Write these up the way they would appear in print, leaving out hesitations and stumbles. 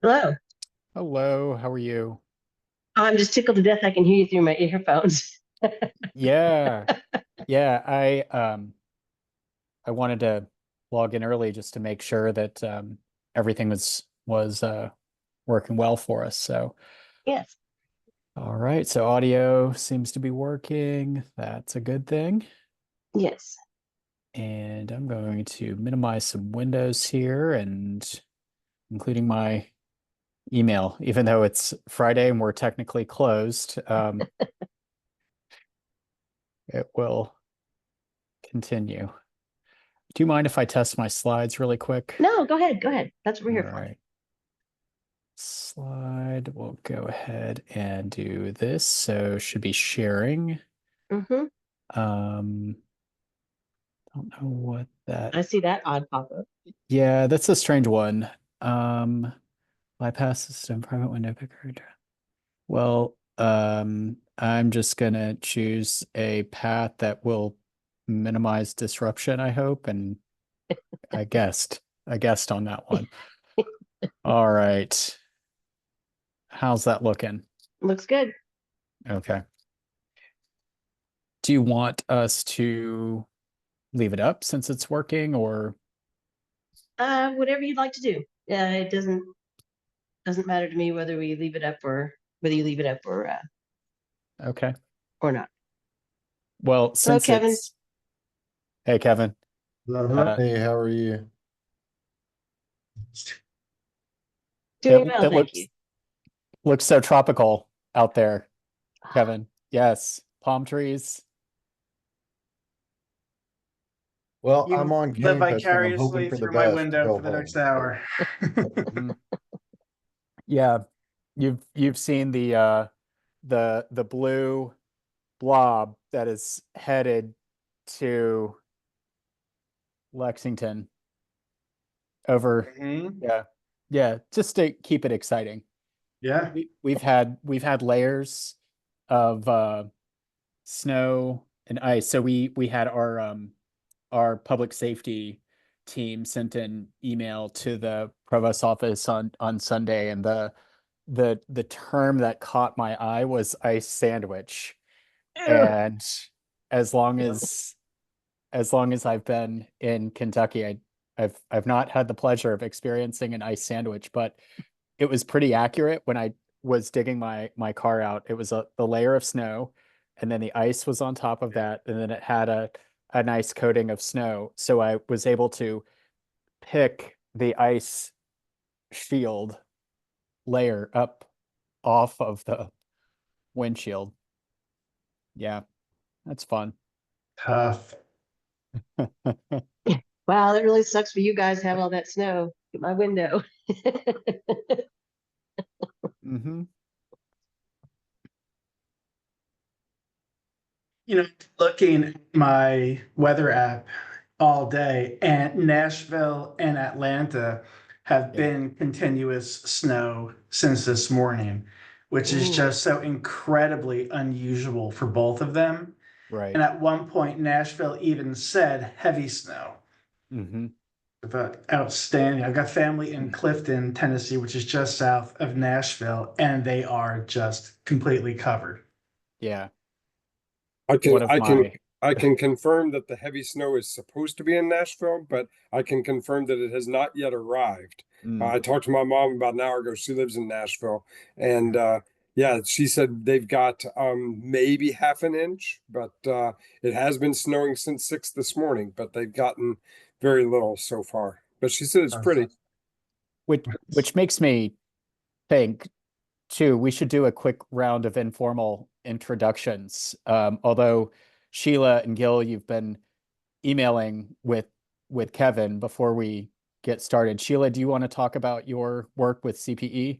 Hello. Hello, how are you? I'm just tickled to death I can hear you through my earphones. Yeah, yeah, I wanted to log in early just to make sure that everything was working well for us. So, Yes. all right, so audio seems to be working. That's a good thing. Yes. And I'm going to minimize some windows here and including my email, even though it's Friday and we're technically closed, it will continue. Do you mind if I test my slides really quick? No, go ahead. Go ahead. That's what we're All here for. right. Slide. We'll go ahead and do this. So should be sharing. Hmm. Um, don't know what that. I see that odd pop-up. Yeah, that's a strange one. Um, bypass system, private window picker. Well, I'm just gonna choose a path that will minimize disruption, I hope, and I guessed on that one. All right. How's that looking? Looks good. Okay. Do you want us to leave it up since it's working or Whatever you'd like to do. It doesn't matter to me whether we leave it up or whether you leave it up okay. or not. Well, Hello, since Kevin. it's hey Kevin, Hello. uh Hey, how are you? Doing it well, it thank you. looks so tropical out there, Kevin. Yes, palm trees. Well, I'm You on live campus and I'm hoping vicariously for the through my best to window go for the next home. hour. Mhm. Yeah, you've seen the blue blob that is headed to Lexington over Mhm. yeah. Yeah, just to keep it exciting. Yeah. We've had layers of snow and ice. So we had our public safety team sent an email to the provost office on Sunday, and the term that caught my eye was ice sandwich. Ew. And as long as as long as I've been in Kentucky, I've not had the pleasure of experiencing an ice sandwich, but it was pretty accurate when I was digging my car out. It was the layer of snow, and then the ice was on top of that, and then it had a nice coating of snow. So I was able to pick the ice shield layer up off of the windshield. Yeah, that's fun. Tough. Wow, that really sucks for you guys to have all that snow at my window. Hmm. Looking at my weather app all day, and Nashville and Atlanta have Yeah. been continuous snow since this morning, which is Ooh. just so incredibly unusual for both of them. Right. And at one point, Nashville even said heavy snow. Hmm. But outstanding. I've got family in Clifton, Tennessee, which is just south of Nashville, and they are just completely covered. Yeah. I can One of I can my I can confirm that the heavy snow is supposed to be in Nashville, but I can confirm that it has not yet arrived. mm, I talked to my mom about an hour ago. She lives in Nashville, and yeah, she said they've got maybe half an inch, but it has been snowing since 6 this morning, but they've gotten very little so far. But she said it's pretty. which makes me think too, we should do a quick round of informal introductions. Although Sheila and Gil, you've been emailing with Kevin before we get started. Sheila, do you want to talk about your work with CPE?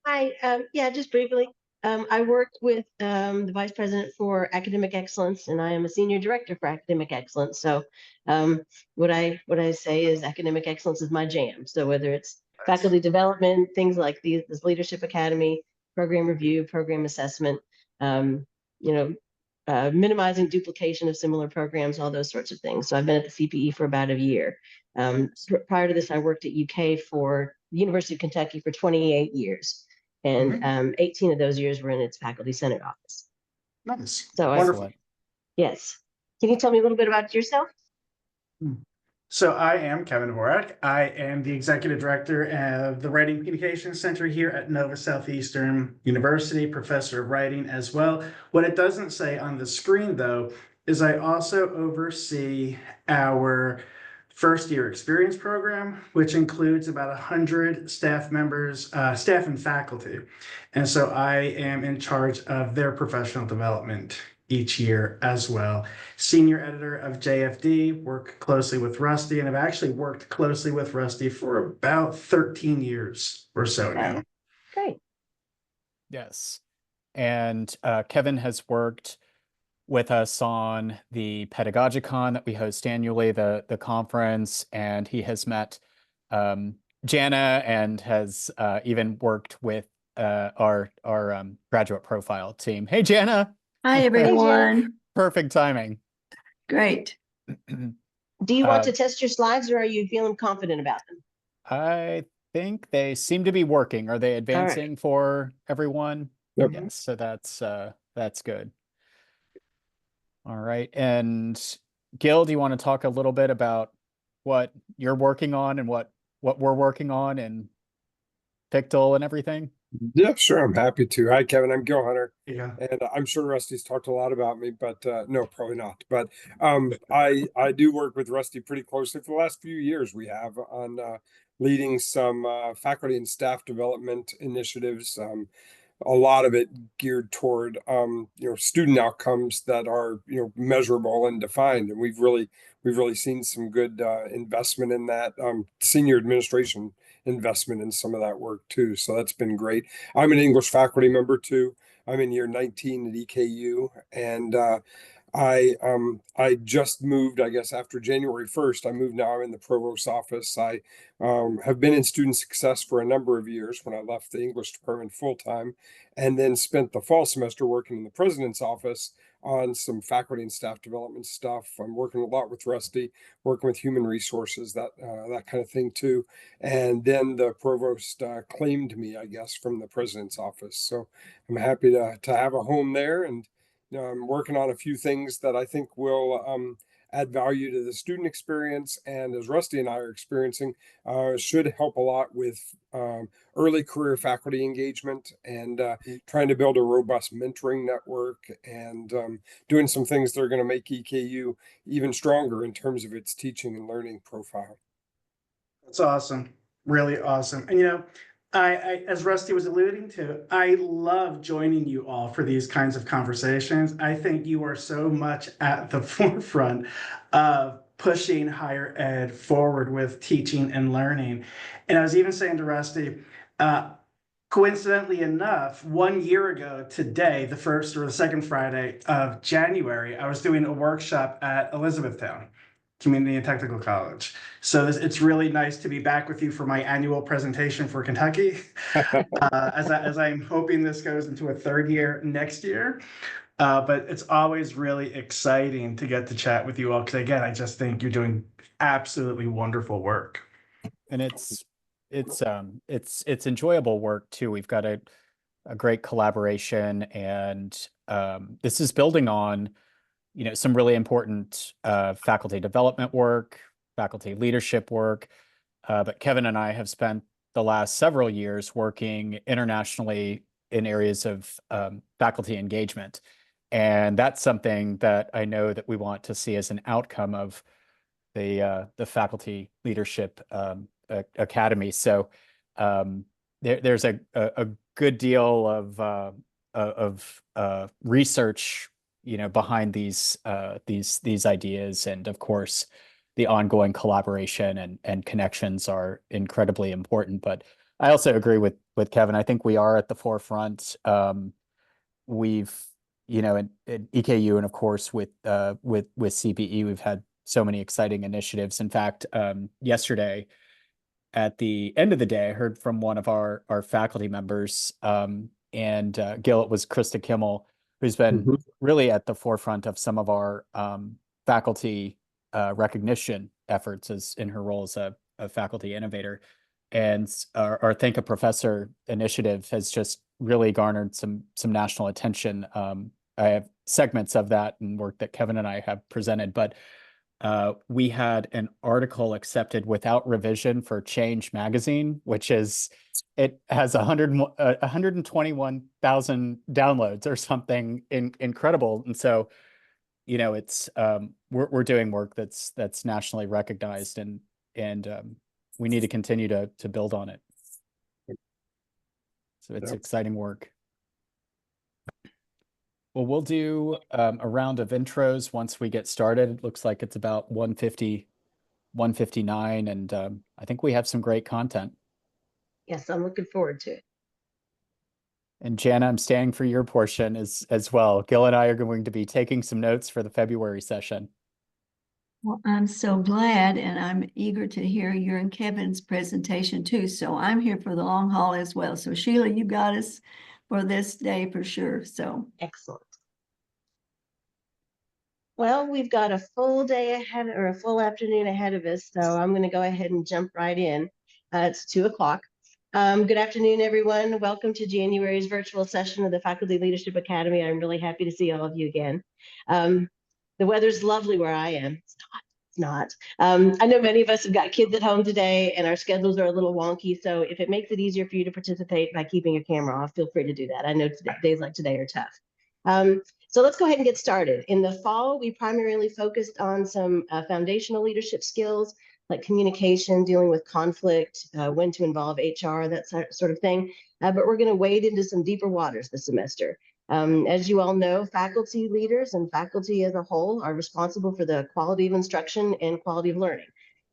Hi, yeah, just briefly. I work with the Vice President for Academic Excellence, and I am a Senior Director for Academic Excellence. So, what I say is academic excellence is my jam. So whether it's faculty development, things like this Leadership Academy, program review, program assessment, um, you know, minimizing duplication of similar programs, all those sorts of things. So I've been at the CPE for about a year. Prior to this, I worked at UK for the University of Kentucky for 28 years. And 18 of those years were in its faculty senate office. Nice. So Wonderful. yes. Can you tell me a little bit about yourself? So I am Kevin Dvorak. I am the executive director of the Writing Communications Center here at Nova Southeastern University, professor of writing as well. What it doesn't say on the screen, though, is I also oversee our first year experience program, which includes about 100 staff members, staff and faculty. And so I am in charge of their professional development each year as well. Senior editor of JFD, work closely with Rusty, and I've actually worked closely with Rusty for about 13 years or so now. Great. Yes. And Kevin has worked with us on the Pedagogicon that we host annually, the conference, and he has met Jana and has even worked with our graduate profile team. Hey, Jana. Hi, everyone. Perfect timing. Great. Do you want to test your slides, or are you feeling confident about them? I think they seem to be working. Are they advancing for everyone? Yep. Yes, so that's good. All right. And Gil, do you want to talk a little bit about what you're working on and what we're working on and Pictal and everything? Yeah, sure. I'm happy to. Hi, Kevin. I'm Gil Hunter. Yeah. And I'm sure Rusty's talked a lot about me, but no, probably not. But I do work with Rusty pretty closely for the last few years. We have on leading some faculty and staff development initiatives. A lot of it geared toward student outcomes that are measurable and defined, and we've really seen some good investment in that. Senior administration investment in some of that work too, so that's been great. I'm an English faculty member too. I'm in year 19 at EKU, and I just moved, I guess, after January 1st. I moved now. I'm in the provost's office. I have been in student success for a number of years when I left the English department full time, and then spent the fall semester working in the president's office on some faculty and staff development stuff. I'm working a lot with Rusty, working with human resources, that kind of thing too. And then the provost claimed me, I guess, from the president's office. So I'm happy to have a home there, and I'm working on a few things that I think will add value to the student experience, and as Rusty and I are experiencing, should help a lot with early career faculty engagement, and trying to build a robust mentoring network, and doing some things that are going to make EKU even stronger in terms of its teaching and learning profile. That's awesome. Really awesome. And I, as Rusty was alluding to, I love joining you all for these kinds of conversations. I think you are so much at the forefront of pushing higher ed forward with teaching and learning. And I was even saying to Rusty, coincidentally enough, 1 year ago today, the first or the second Friday of January, I was doing a workshop at Elizabethtown Community and Technical College. So it's really nice to be back with you for my annual presentation for Kentucky, as I'm hoping this goes into a third year next year. But it's always really exciting to get to chat with you all, because again, I just think you're doing absolutely wonderful work. And it's enjoyable work too. We've got a great collaboration, and this is building on some really important faculty development work, faculty leadership work. But Kevin and I have spent the last several years working internationally in areas of faculty engagement. And that's something that I know that we want to see as an outcome of the Faculty Leadership Academy. So there's a good deal of research behind these ideas, and of course the ongoing collaboration and connections are incredibly important. But I also agree with Kevin. I think we are at the forefront. We've at EKU, and of course with CPE, we've had so many exciting initiatives. In fact, yesterday at the end of the day, I heard from one of our faculty members, and Gil, it was Krista Kimmel, who's been really at the forefront of some of our faculty recognition efforts as in her role as a faculty innovator. our Thank a Professor initiative has just really garnered some national attention. I have segments of that and work that Kevin and I have presented, but we had an article accepted without revision for Change Magazine, which is, it has 121,000 downloads or something incredible. And so, you know, it's we're doing work that's nationally recognized, and we need to continue to build on it. So it's exciting work. Well, we'll do a round of intros once we get started. It looks like it's about 1:50, 1:59, and I think we have some great content. Yes, I'm looking forward to it. And Jana, I'm staying for your portion as well. Gil and I are going to be taking some notes for the February session. Well, I'm so glad, and I'm eager to hear your and Kevin's presentation too. So I'm here for the long haul as well. So Sheila, you got us for this day for sure. So Excellent. Well, we've got a full day ahead, or a full afternoon ahead of us, so I'm going to go ahead and jump right in. It's 2 o'clock. Good afternoon, everyone. Welcome to January's virtual session of the Faculty Leadership Academy. I'm really happy to see all of you again. The weather's lovely where I am. It's not. I know many of us have got kids at home today, and our schedules are a little wonky. So if it makes it easier for you to participate by keeping your camera off, feel free to do that. I know days like today are tough. So let's go ahead and get started. In the fall, we primarily focused on some foundational leadership skills like communication, dealing with conflict, when to involve HR, that sort of thing. But we're going to wade into some deeper waters this semester. As you all know, faculty leaders and faculty as a whole are responsible for the quality of instruction and quality of learning.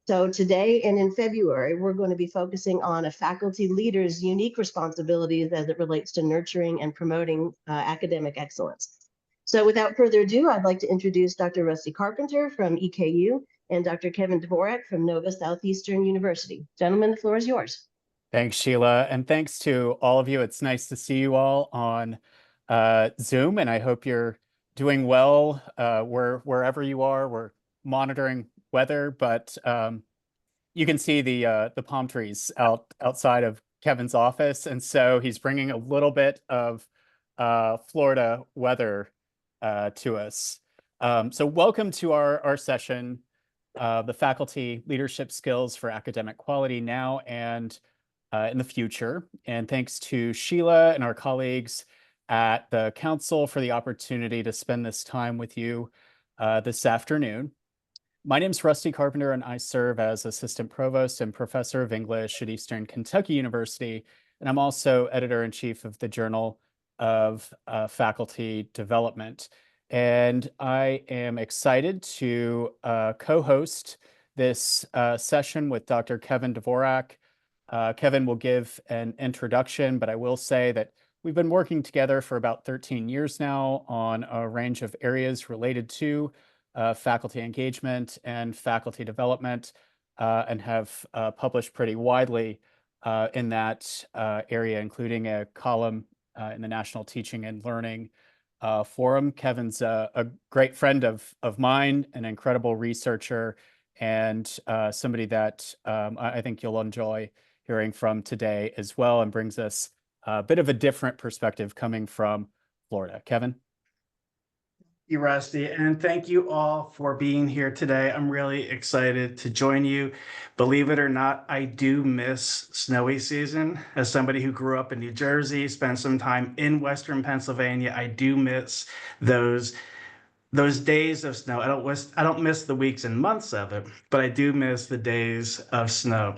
So today and in February, we're going to be focusing on a faculty leader's unique responsibilities as it relates to nurturing and promoting academic excellence. So without further ado, I'd like to introduce Dr. Rusty Carpenter from EKU and Dr. Kevin Dvorak from Nova Southeastern University. Gentlemen, the floor is yours. Thanks, Sheila. And thanks to all of you. It's nice to see you all on Zoom, and I hope you're doing well wherever you are. We're monitoring weather, but you can see the palm trees outside of Kevin's office, and so he's bringing a little bit of Florida weather to us. So welcome to our session, the Faculty Leadership Skills for Academic Quality Now and in the Future. And thanks to Sheila and our colleagues at the Council for the opportunity to spend this time with you this afternoon. My name is Rusty Carpenter, and I serve as Assistant Provost and Professor of English at Eastern Kentucky University. And I'm also Editor-in-Chief of the Journal of Faculty Development. And I am excited to co-host this session with Dr. Kevin Dvorak. Kevin will give an introduction, but I will say that we've been working together for about 13 years now on a range of areas related to faculty engagement and faculty development, and have published pretty widely in that area, including a column in the National Teaching and Learning Forum. Kevin's a great friend of mine, an incredible researcher, and somebody that I think you'll enjoy hearing from today as well, and brings us a bit of a different perspective coming from Florida. Kevin? You, Rusty, and thank you all for being here today. I'm really excited to join you. Believe it or not, I do miss snowy season. As somebody who grew up in New Jersey, spent some time in Western Pennsylvania, I do miss those days of snow. I don't miss the weeks and months of it, but I do miss the days of snow.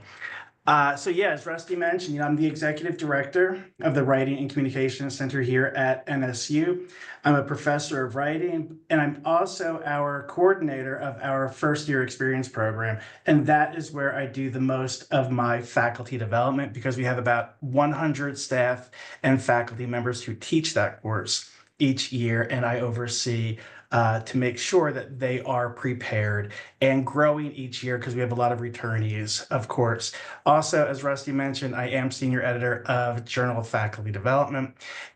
So yeah, as Rusty mentioned, I'm the executive director of the Writing and Communication Center here at NSU. I'm a professor of writing, and I'm also our coordinator of our first year experience program. And that is where I do the most of my faculty development, because we have about 100 staff and faculty members who teach that course each year, and I oversee to make sure that they are prepared and growing each year, because we have a lot of returnees, of course. Also, as Rusty mentioned, I am senior editor of Journal of Faculty Development.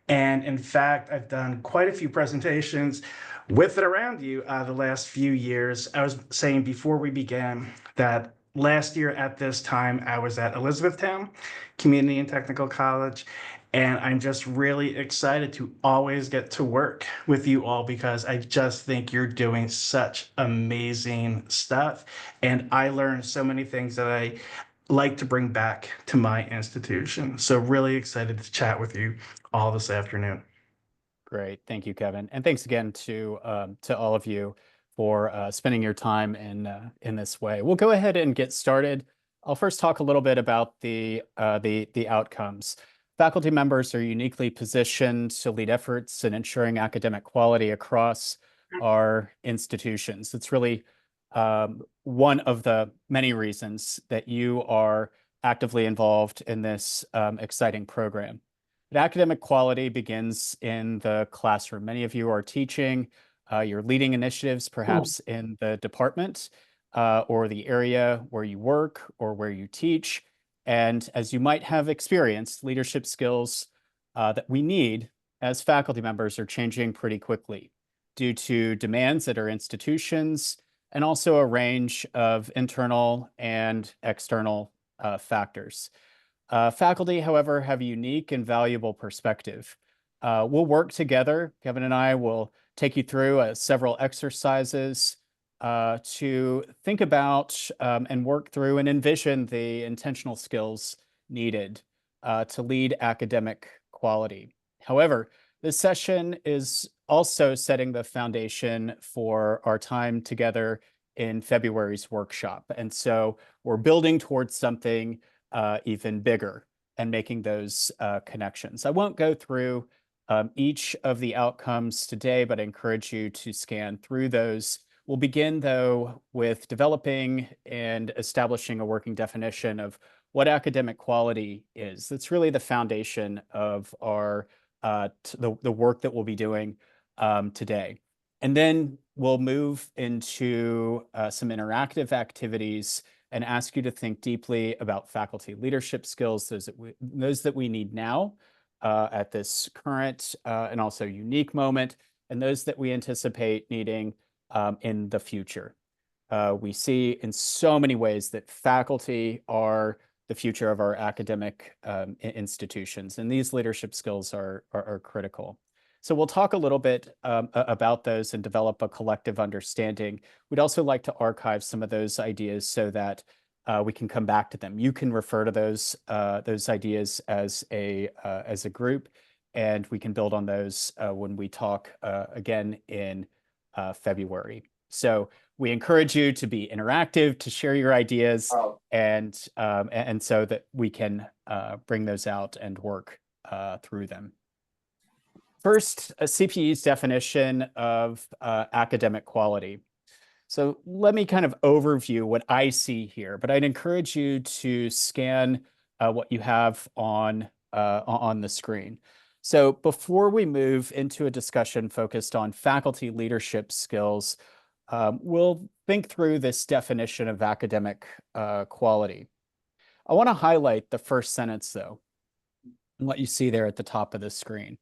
And in fact, I've done quite a few presentations with it around you the last few years. I was saying before we began that last year at this time, I was at Elizabethtown Community and Technical College. And I'm just really excited to always get to work with you all because I just think you're doing such amazing stuff. And I learned so many things that I like to bring back to my institution. So really excited to chat with you all this afternoon. Great. Thank you, Kevin. And thanks again to all of you for spending your time in this way. We'll go ahead and get started. I'll first talk a little bit about the outcomes. Faculty members are uniquely positioned to lead efforts in ensuring academic quality across our institutions. It's really one of the many reasons that you are actively involved in this exciting program. But academic quality begins in the classroom. Many of you are teaching, you're leading initiatives perhaps in the department or the area where you work or where you teach. And as you might have experienced, leadership skills that we need as faculty members are changing pretty quickly due to demands at our institutions and also a range of internal and external factors. Faculty, however, have a unique and valuable perspective. We'll work together. Kevin and I will take you through several exercises to think about and work through and envision the intentional skills needed to lead academic quality. However, this session is also setting the foundation for our time together in February's workshop. And so we're building towards something even bigger and making those connections. I won't go through each of the outcomes today, but I encourage you to scan through those. We'll begin, though, with developing and establishing a working definition of what academic quality is. That's really the foundation of our the work that we'll be doing today. And then we'll move into some interactive activities and ask you to think deeply about faculty leadership skills, those that we need now at this current and also unique moment, and those that we anticipate needing in the future. We see in so many ways that faculty are the future of our academic institutions, and these leadership skills are critical. So we'll talk a little bit about those and develop a collective understanding. We'd also like to archive some of those ideas so that we can come back to them. You can refer to those ideas as a group, and we can build on those when we talk again in February. So we encourage you to be interactive, to share your ideas, and so that we can bring those out and work through them. First, a CPE's definition of academic quality. So let me kind of overview what I see here, but I'd encourage you to scan what you have on the screen. So before we move into a discussion focused on faculty leadership skills, we'll think through this definition of academic quality. I want to highlight the first sentence, though, and what you see there at the top of the screen.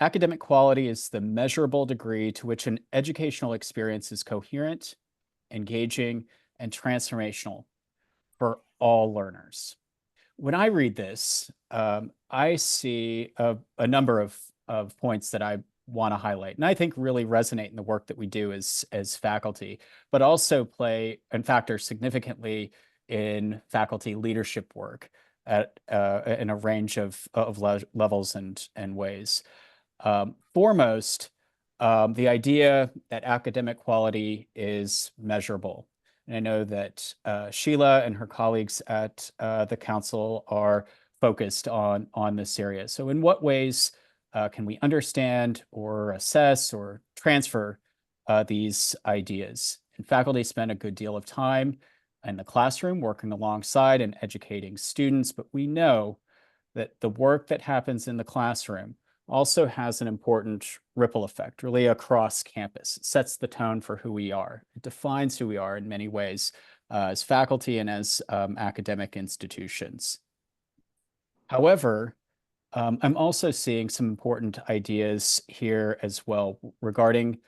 Academic quality is the measurable degree to which an educational experience is coherent, engaging, and transformational for all learners. When I read this, I see a number of points that I want to highlight, and I think really resonate in the work that we do as faculty, but also play and factor significantly in faculty leadership work in a range of levels and ways. Foremost, the idea that academic quality is measurable. And I know that Sheila and her colleagues at the council are focused on this area. So in what ways can we understand or assess or transfer these ideas? And faculty spend a good deal of time in the classroom working alongside and educating students, but we know that the work that happens in the classroom also has an important ripple effect, really across campus. It sets the tone for who we are. It defines who we are in many ways as faculty and as academic institutions. However, I'm also seeing some important ideas here as well regarding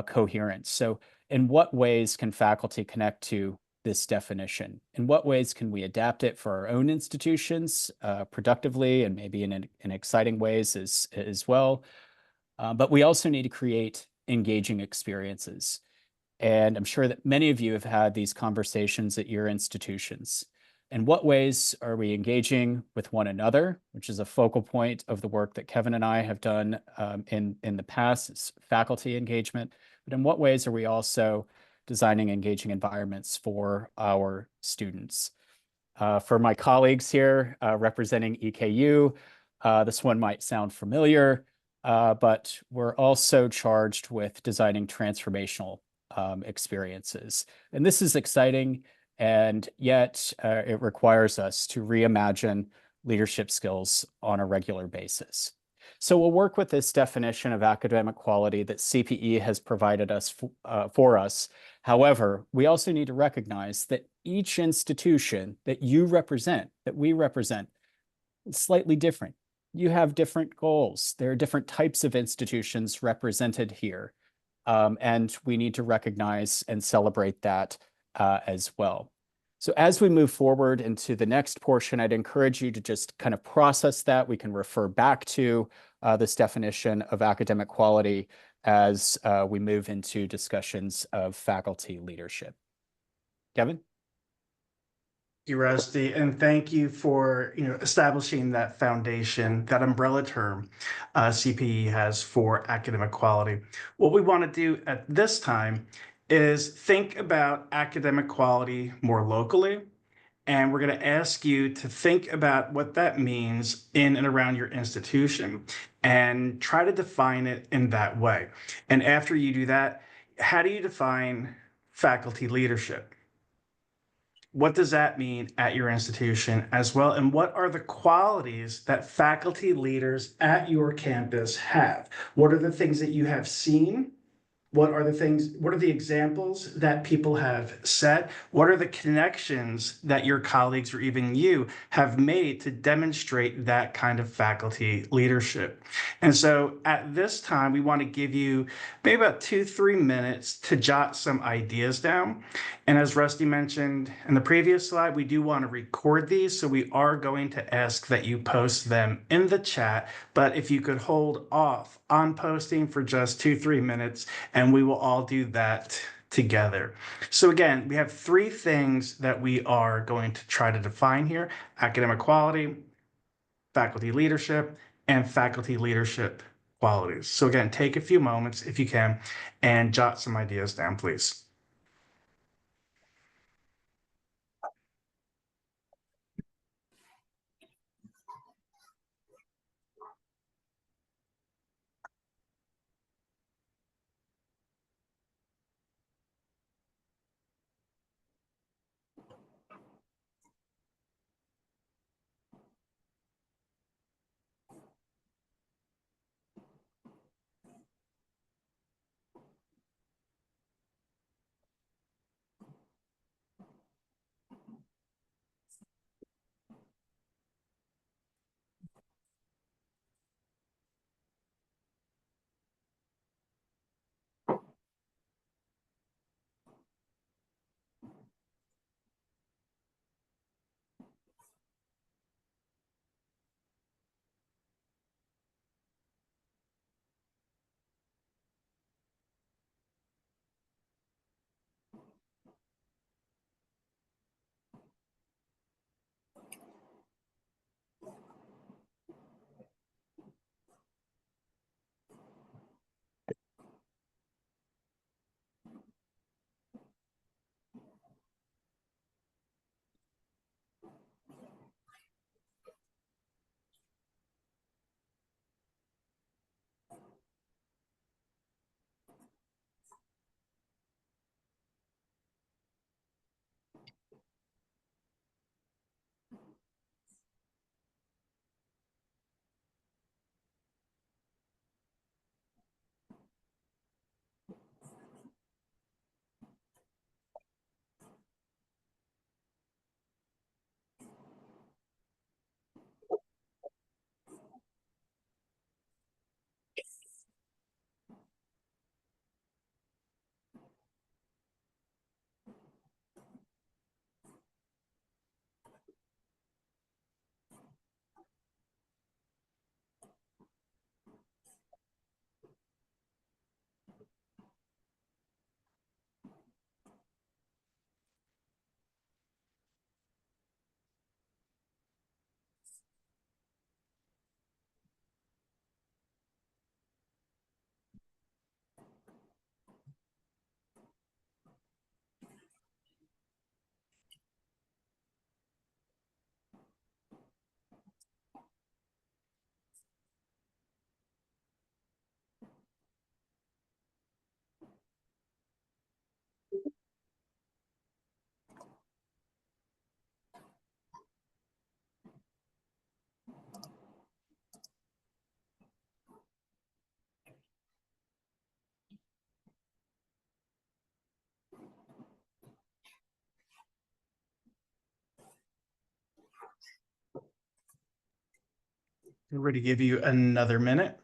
coherence. So in what ways can faculty connect to this definition? In what ways can we adapt it for our own institutions productively and maybe in exciting ways as well? But we also need to create engaging experiences. And I'm sure that many of you have had these conversations at your institutions. In what ways are we engaging with one another, which is a focal point of the work that Kevin and I have done in the past, is faculty engagement, but in what ways are we also designing engaging environments for our students? For my colleagues here representing EKU, this one might sound familiar, but we're also charged with designing transformational experiences. And this is exciting, and yet it requires us to reimagine leadership skills on a regular basis. So we'll work with this definition of academic quality that CPE has provided us for us. However, we also need to recognize that each institution that you represent, that we represent, is slightly different. You have different goals. There are different types of institutions represented here. And we need to recognize and celebrate that as well. So as we move forward into the next portion, I'd encourage you to just kind of process that. We can refer back to this definition of academic quality as we move into discussions of faculty leadership. Kevin? Thank you, Rusty, and thank you for establishing that foundation, that umbrella term CPE has for academic quality. What we want to do at this time is think about academic quality more locally, and we're going to ask you to think about what that means in and around your institution and try to define it in that way. And after you do that, how do you define faculty leadership? What does that mean at your institution as well? And what are the qualities that faculty leaders at your campus have? What are the things that you have seen? What are the examples that people have set? What are the connections that your colleagues or even you have made to demonstrate that kind of faculty leadership? And so at this time, we want to give you maybe about 2-3 minutes to jot some ideas down. And as Rusty mentioned in the previous slide, we do want to record these. So we are going to ask that you post them in the chat. But if you could hold off on posting for just 2-3 minutes, and we will all do that together. So again, we have 3 things that we are going to try to define here: academic quality, faculty leadership, and faculty leadership qualities. So again, take a few moments if you can and jot some ideas down, please. We're going to give you another minute.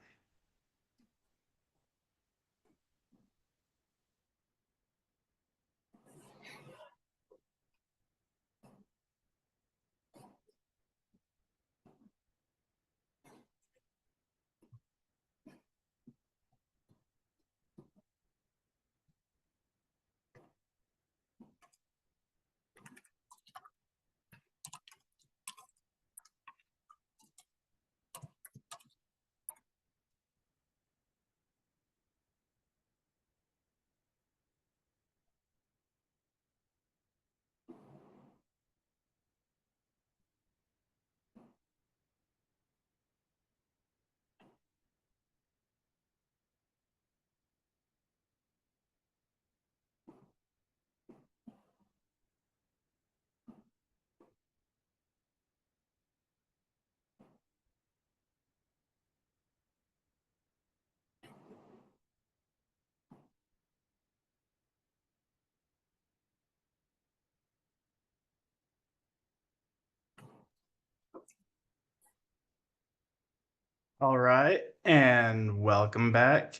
All right, and welcome back.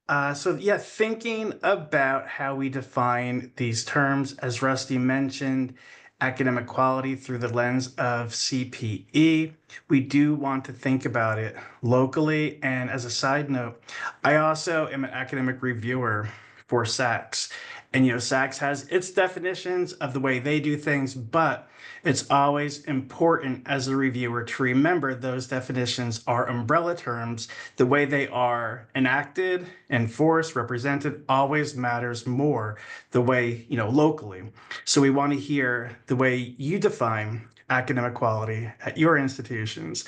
So yeah, thinking about how we define these terms, as Rusty mentioned, academic quality through the lens of CPE, we do want to think about it locally. And as a side note, I also am an academic reviewer for SACS. And SACS has its definitions of the way they do things, but it's always important as a reviewer to remember those definitions are umbrella terms. The way they are enacted, enforced, represented always matters more the way, locally. So we want to hear the way you define academic quality at your institutions,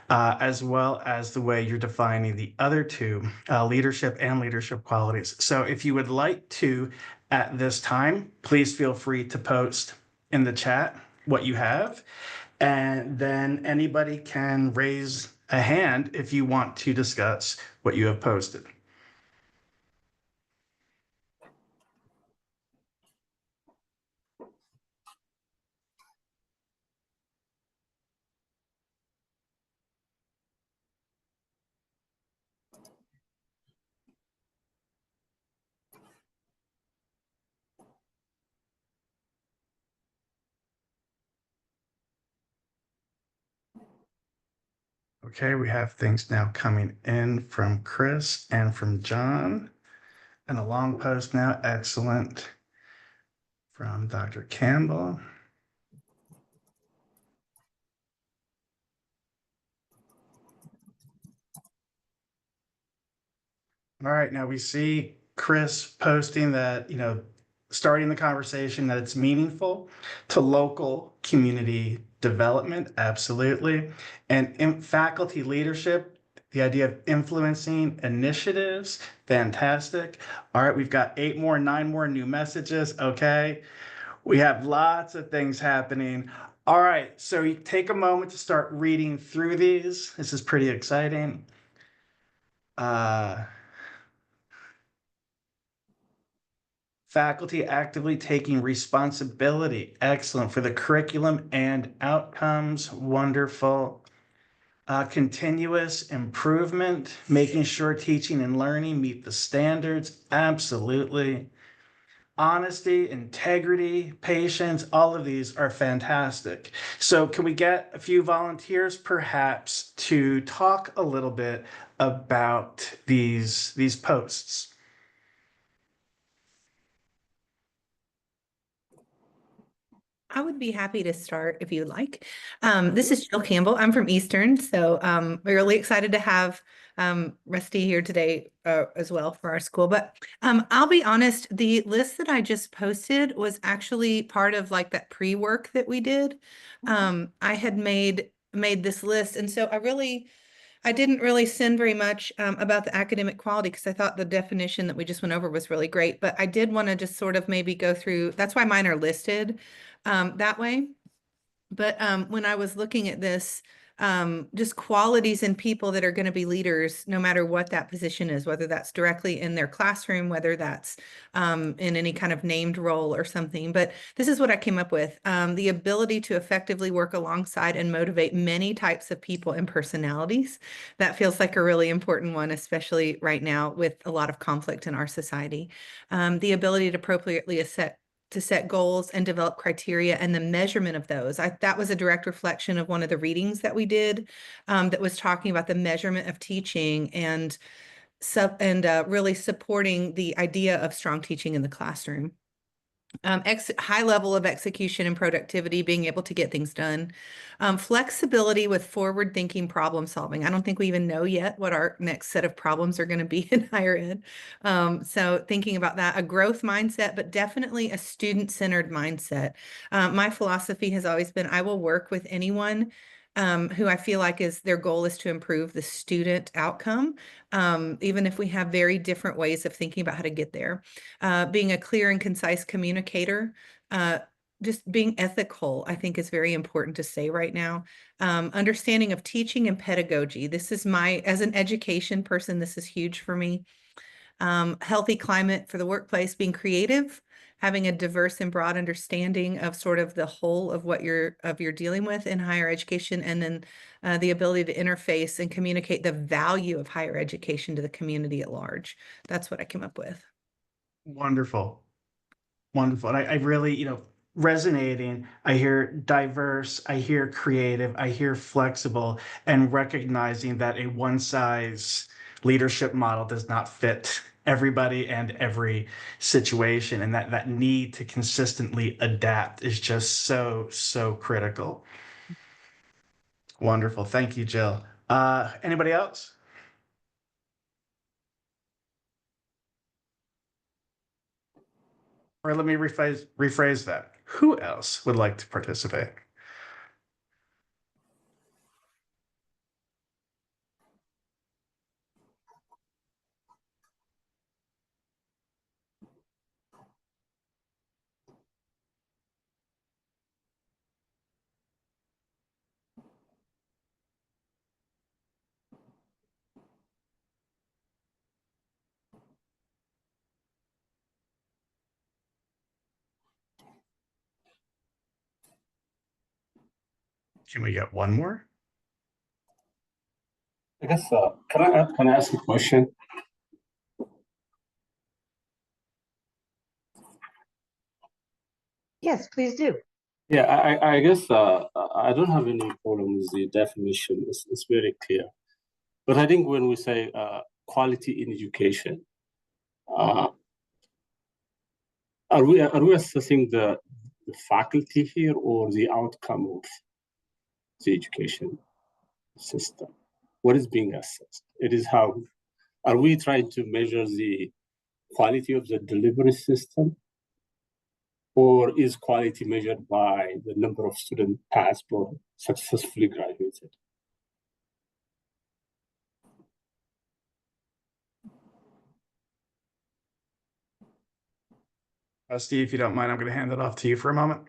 as well as the way you're defining the other two, leadership and leadership qualities. So if you would like to, at this time, please feel free to post in the chat what you have, and then anybody can raise a hand if you want to discuss what you have posted. Okay, we have things now coming in from Chris and from John. And a long post now, excellent, from Dr. Campbell. All right, now we see Chris posting that, starting the conversation that it's meaningful to local community development, absolutely. And in faculty leadership, the idea of influencing initiatives, fantastic. All right, we've got 9 more new messages. Okay, we have lots of things happening. All right, so you take a moment to start reading through these. This is pretty exciting. Faculty actively taking responsibility, excellent, for the curriculum and outcomes, wonderful. Continuous improvement, making sure teaching and learning meet the standards, absolutely. Honesty, integrity, patience, all of these are fantastic. So can we get a few volunteers perhaps to talk a little bit about these posts? I would be happy to start if you'd like. This is Jill Campbell. I'm from Eastern, so we're really excited to have Rusty here today as well for our school. But I'll be honest, the list that I just posted was actually part of like that pre-work that we did. I had made this list, and so I didn't really send very much about the academic quality because I thought the definition that we just went over was really great. But I did want to just sort of maybe go through, that's why mine are listed that way. But when I was looking at this, just qualities in people that are going to be leaders, no matter what that position is, whether that's directly in their classroom, whether that's in any kind of named role or something. But this is what I came up with. The ability to effectively work alongside and motivate many types of people and personalities. That feels like a really important one, especially right now with a lot of conflict in our society. The ability to appropriately set goals and develop criteria and the measurement of those. That was a direct reflection of one of the readings that we did that was talking about the measurement of teaching and really supporting the idea of strong teaching in the classroom. High level of execution and productivity, being able to get things done. Flexibility with forward thinking problem solving. I don't think we even know yet what our next set of problems are going to be in higher ed. So thinking about that, a growth mindset, but definitely a student-centered mindset. My philosophy has always been, I will work with anyone who I feel like their goal is to improve the student outcome, even if we have very different ways of thinking about how to get there. Being a clear and concise communicator, just being ethical, I think is very important to say right now. Understanding of teaching and pedagogy. This is as an education person, this is huge for me. Healthy climate for the workplace, being creative, having a diverse and broad understanding of sort of the whole of what you're dealing with in higher education, and then the ability to interface and communicate the value of higher education to the community at large. That's what I came up with. Wonderful. Wonderful. And I really, resonating, I hear diverse, I hear creative, I hear flexible, and recognizing that a one size leadership model does not fit everybody and every situation. And that need to consistently adapt is just so critical. Wonderful. Thank you, Jill. Anybody else? Or let me rephrase that. Who else would like to participate? Can we get one more? I guess, can I ask a question? Yes, please do. Yeah, I guess I don't have any problem with the definition. It's very clear. But I think when we say quality in education, are we assessing the faculty here or the outcome of the education system? What is being assessed? It is how are we trying to measure the quality of the delivery system, or is quality measured by the number of students passed or successfully graduated? Steve, if you don't mind, I'm going to hand it off to you for a moment.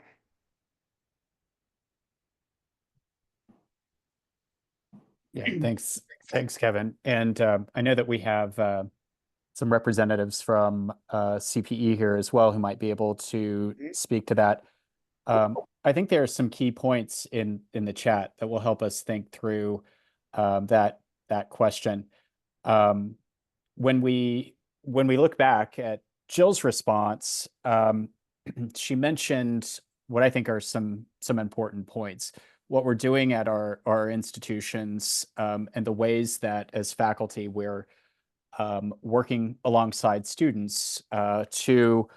Yeah, thanks, Kevin. And I know that we have some representatives from CPE here as well who might be able to speak to that. I think there are some key points in the chat that will help us think through that question. When we look back at Jill's response, she mentioned what I think are some important points. What we're doing at our institutions and the ways that as faculty we're working alongside students to,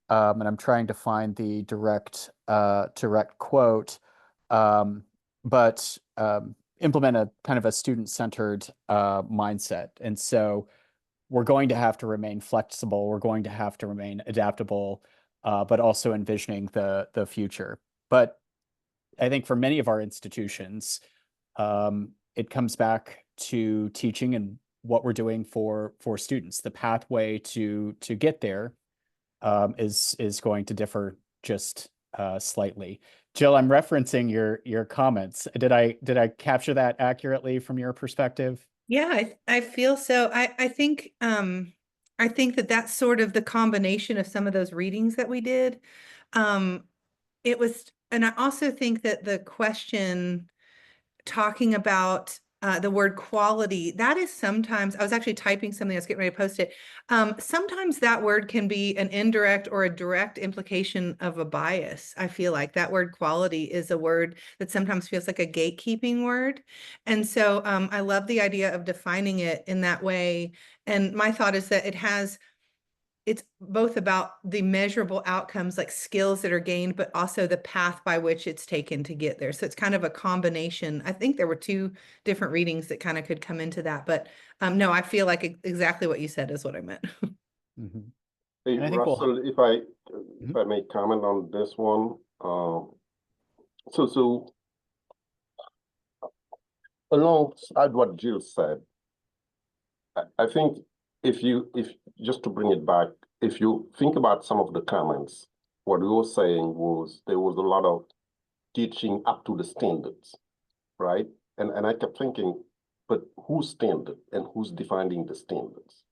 and I'm trying to find the direct quote, but implement a kind of a student-centered mindset. And so we're going to have to remain flexible. We're going to have to remain adaptable, but also envisioning the future. But I think for many of our institutions, it comes back to teaching and what we're doing for students. The pathway to get there is going to differ just slightly. Jill, I'm referencing your comments. Did I capture that accurately from your perspective? Yeah, I feel so. I think that that's sort of the combination of some of those readings that we did. It was, and I also think that the question talking about the word quality, that is sometimes, I was actually typing something, I was getting ready to post it. Sometimes that word can be an indirect or a direct implication of a bias. I feel like that word quality is a word that sometimes feels like a gatekeeping word. And so I love the idea of defining it in that way. And my thought is that it's both about the measurable outcomes, like skills that are gained, but also the path by which it's taken to get there. So it's kind of a combination. I think there were two different readings that kind of could come into that, but no, I feel like exactly what you said is what I meant. Mhm. Hey, And I think we'll- Russell, if I may comment on this one, so alongside what Jill said, I think if just to bring it back, if you think about some of the comments, what we were saying was there was a lot of teaching up to the standards, right? And I kept thinking, but whose standard and who's defining the standards?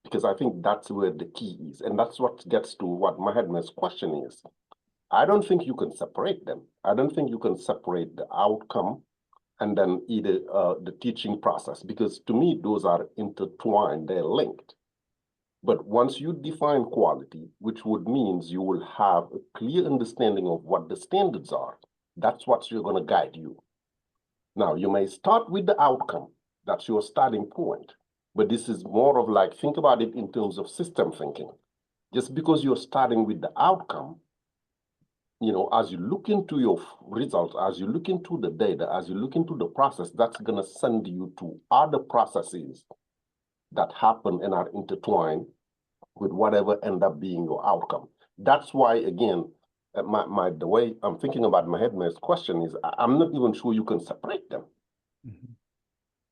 Because I think that's where the key is. And that's what gets to what Mahatma's question is. I don't think you can separate them. I don't think you can separate the outcome and then either the teaching process, because to me, those are intertwined, they're linked. But once you define quality, which would means you will have a clear understanding of what the standards are, that's what's going to guide you. Now, you may start with the outcome. That's your starting point. But this is more of like, think about it in terms of system thinking. Just because you're starting with the outcome, you know, as you look into your results, as you look into the data, as you look into the process, that's going to send you to other processes that happen and are intertwined with whatever end up being your outcome. That's why, again, the way I'm thinking about Mahatma's question is, I'm not even sure you can separate them. Mhm.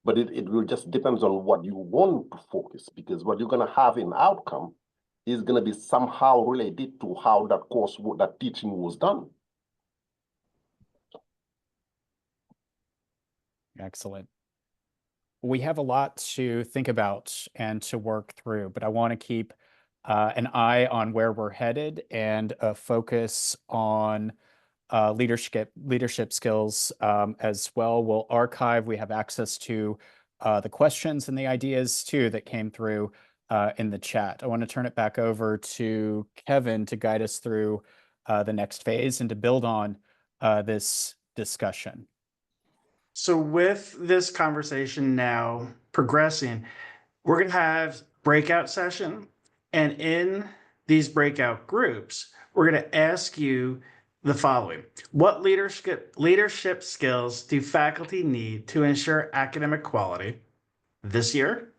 But it will just depends on what you want to focus, because what you're going to have in outcome is going to be somehow related to how that course, that teaching was done. Excellent. We have a lot to think about and to work through, but I want to keep an eye on where we're headed and a focus on leadership skills as well. We'll archive. We have access to the questions and the ideas too that came through in the chat. I want to turn it back over to Kevin to guide us through the next phase and to build on this discussion. So with this conversation now progressing, we're going to have breakout session. And in these breakout groups, we're going to ask you the following. What leadership skills do faculty need to ensure academic quality this year,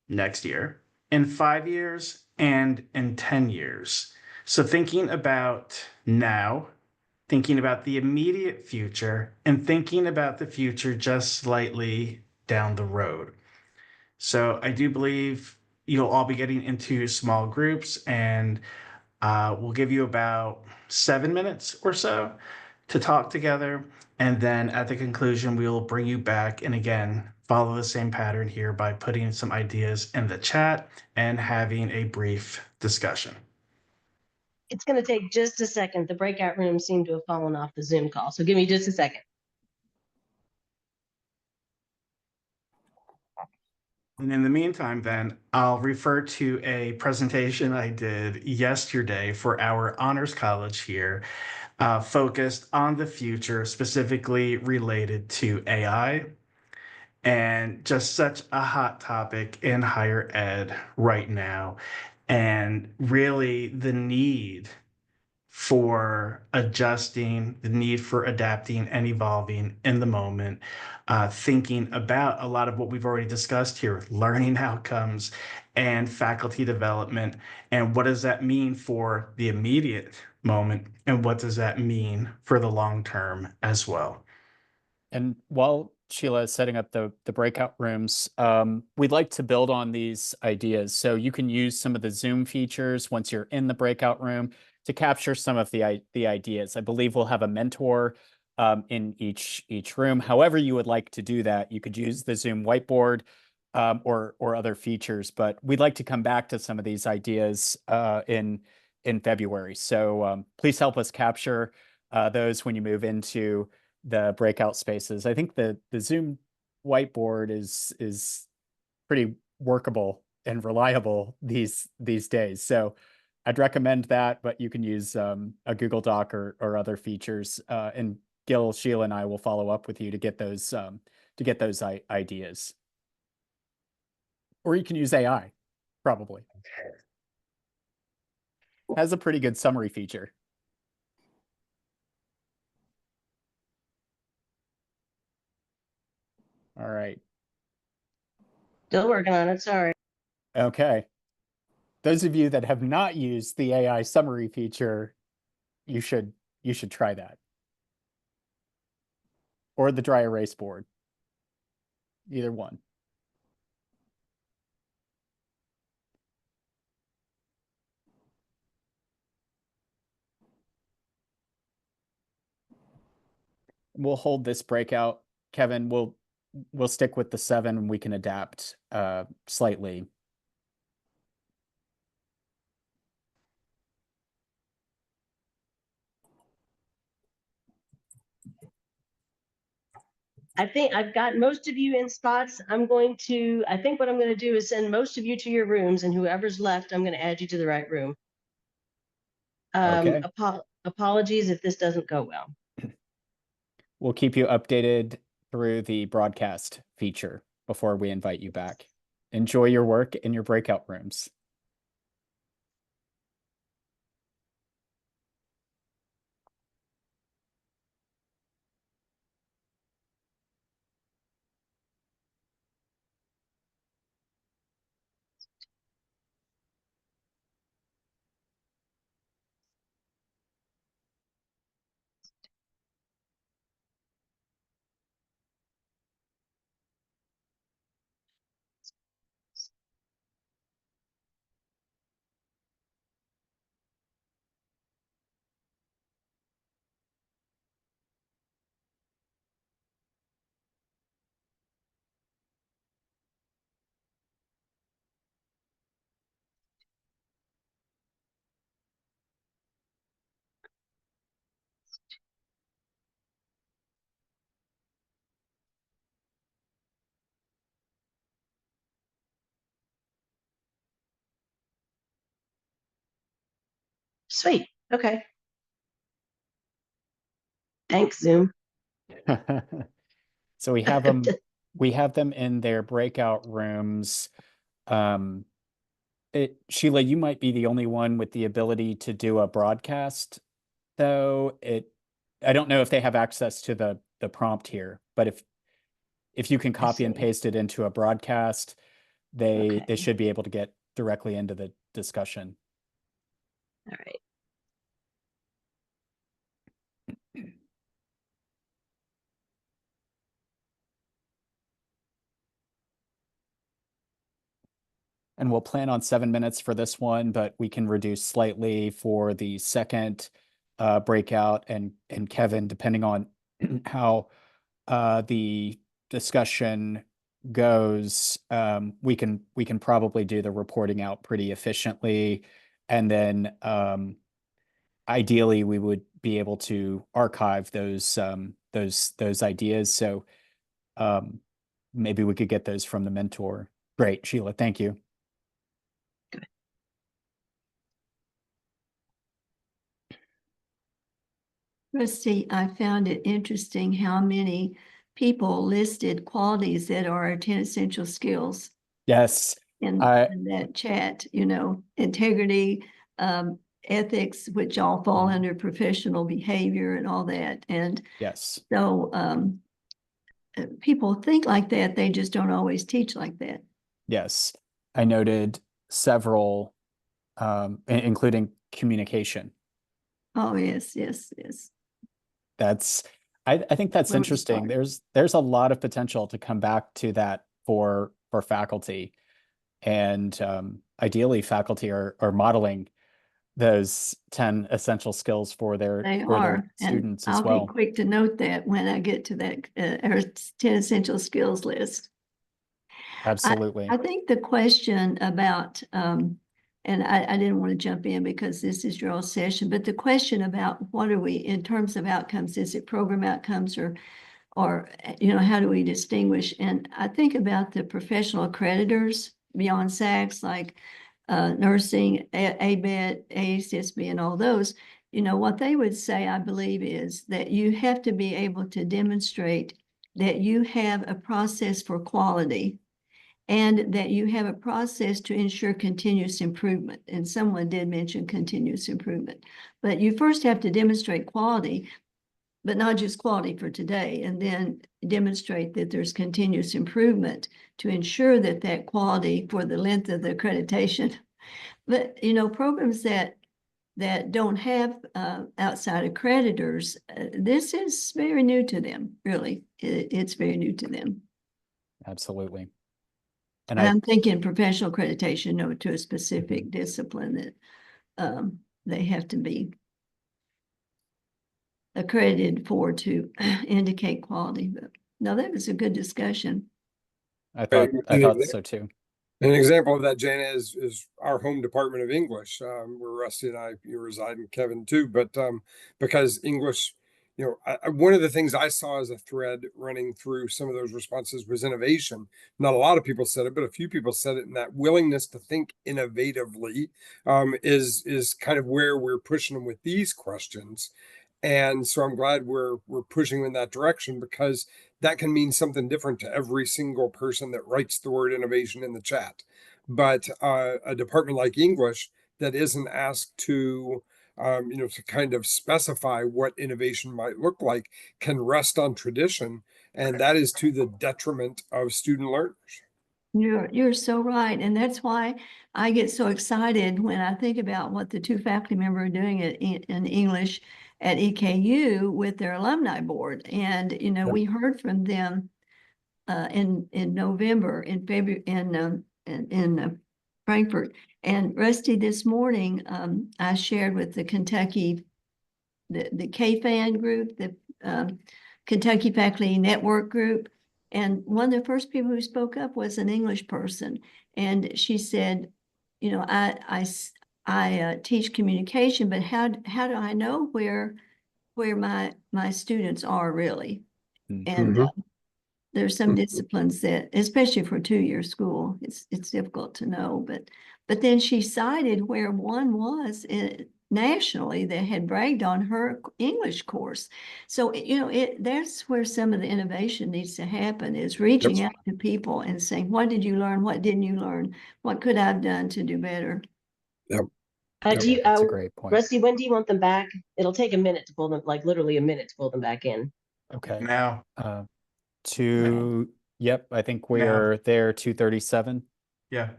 next year, in 5 years, and in 10 years? So thinking about now, thinking about the immediate future, and thinking about the future just slightly down the road. So I do believe you'll all be getting into small groups, and we'll give you about 7 minutes or so to talk together. And then at the conclusion, we will bring you back and again, follow the same pattern here by putting some ideas in the chat and having a brief discussion. It's going to take just a second. The breakout rooms seem to have fallen off the Zoom call. So give me just a second. And in the meantime, then I'll refer to a presentation I did yesterday for our honors college here, focused on the future, specifically related to AI, and just such a hot topic in higher ed right now, and really the need for adjusting, the need for adapting and evolving in the moment, thinking about a lot of what we've already discussed here, learning outcomes and faculty development, and what does that mean for the immediate moment, and what does that mean for the long term as well. And while Sheila is setting up the breakout rooms, we'd like to build on these ideas. So you can use some of the Zoom features once you're in the breakout room capture some of the ideas. I believe we'll have a mentor in each room. However you would like to do that, you could use the Zoom whiteboard or other features, but we'd like to come back to some of these ideas in February. So please help us capture those when you move into the breakout spaces. I think the Zoom whiteboard is pretty workable and reliable these days. So I'd recommend that, but you can use a Google Doc or other features. And Gil, Sheila, and I will follow up with you to get those ideas. Or you can use AI, probably. Has a pretty good summary feature. All right. Still working on it, sorry. Okay. Those of you that have not used the AI summary feature, you should try that. Or the dry erase board. Either one. We'll hold this breakout. Kevin, we'll stick with the 7 and we can adapt slightly. I think I've got most of you in spots. I think what I'm going to do is send most of you to your rooms, and whoever's left, I'm going to add you to the right room. Okay. Apologies if this doesn't go well. We'll keep you updated through the broadcast feature before we invite you back. Enjoy your work in your breakout rooms. Sweet. Okay. Thanks, Zoom. So we have them in their breakout rooms. Sheila, you might be the only one with the ability to do a broadcast, though. I don't know if they have access to the prompt here, but if you can copy and see. paste it into a broadcast, they Okay. should be able to get directly into the discussion. All right. And we'll plan on 7 minutes for this one, but we can reduce slightly for the second breakout. And Kevin, depending on how the discussion goes, we can probably do the reporting out pretty efficiently. And then ideally we would be able to archive those ideas. So maybe we could get those from the mentor. Great, Sheila, thank you. Rusty, I found it interesting how many people listed qualities that are our 10 essential skills Yes. in that chat, integrity, ethics, which all fall under professional behavior and all that. And yes. so people think like that, they just don't always teach like that. Yes. I noted several, including communication. Oh, yes. I think that's Well, interesting. There's a lot of potential to come back to that for faculty. And ideally faculty are modeling those 10 essential skills for They their are, and students as I'll be well. quick to note that when I get to that, our 10 essential skills list. Absolutely. I think the question about, and I didn't want to jump in because this is your own session, but the question about what are we, in terms of outcomes, is it program outcomes or, how do we distinguish? And I think about the professional accreditors beyond SACS, like nursing, ABET, ASSB, and all those. What they would say, I believe, is that you have to be able to demonstrate that you have a process for quality and that you have a process to ensure continuous improvement. And someone did mention continuous improvement. But you first have to demonstrate quality, but not just quality for today, and then demonstrate that there's continuous improvement to ensure that that quality for the length of the accreditation. But, programs that don't have outside accreditors, this is very new to them, really. It's very new to them. Absolutely. And I'm thinking professional accreditation, to a specific discipline that they have to be accredited for to indicate quality. But no, that was a good discussion. I thought so too. An example of that, Jana, is our home department of English, where Rusty and I reside, and Kevin too. But because English, one of the things I saw as a thread running through some of those responses was innovation. Not a lot of people said it, but a few people said it, and that willingness to think innovatively is kind of where we're pushing them with these questions. And so I'm glad we're pushing in that direction, because that can mean something different to every single person that writes the word innovation in the chat. But a department like English that isn't asked to to kind of specify what innovation might look like can rest on tradition, and that is to the detriment of student learners. You're so right. And that's why I get so excited when I think about what the two faculty members are doing in English at EKU with their alumni board. And, we heard from them in November, in February, in Frankfurt. And Rusty, this morning, I shared with the Kentucky, the KFAN group, the Kentucky Faculty Network group. And one of the first people who spoke up was an English person. And she said, I teach communication, but how do I know where my students are really? And there's some disciplines that, especially for a 2-year school, it's difficult to know. But then she cited where one was nationally that had bragged on her English course. So, that's where some of the innovation needs to happen, is reaching out to people and saying, what did you learn? What didn't you learn? What could I have done to do better? Yep. That's a great point. Rusty, when do you want them back? It'll take a minute to pull them, like literally a minute to pull them back in. Okay. Now. Yep, I think we're there 2:37. Yeah.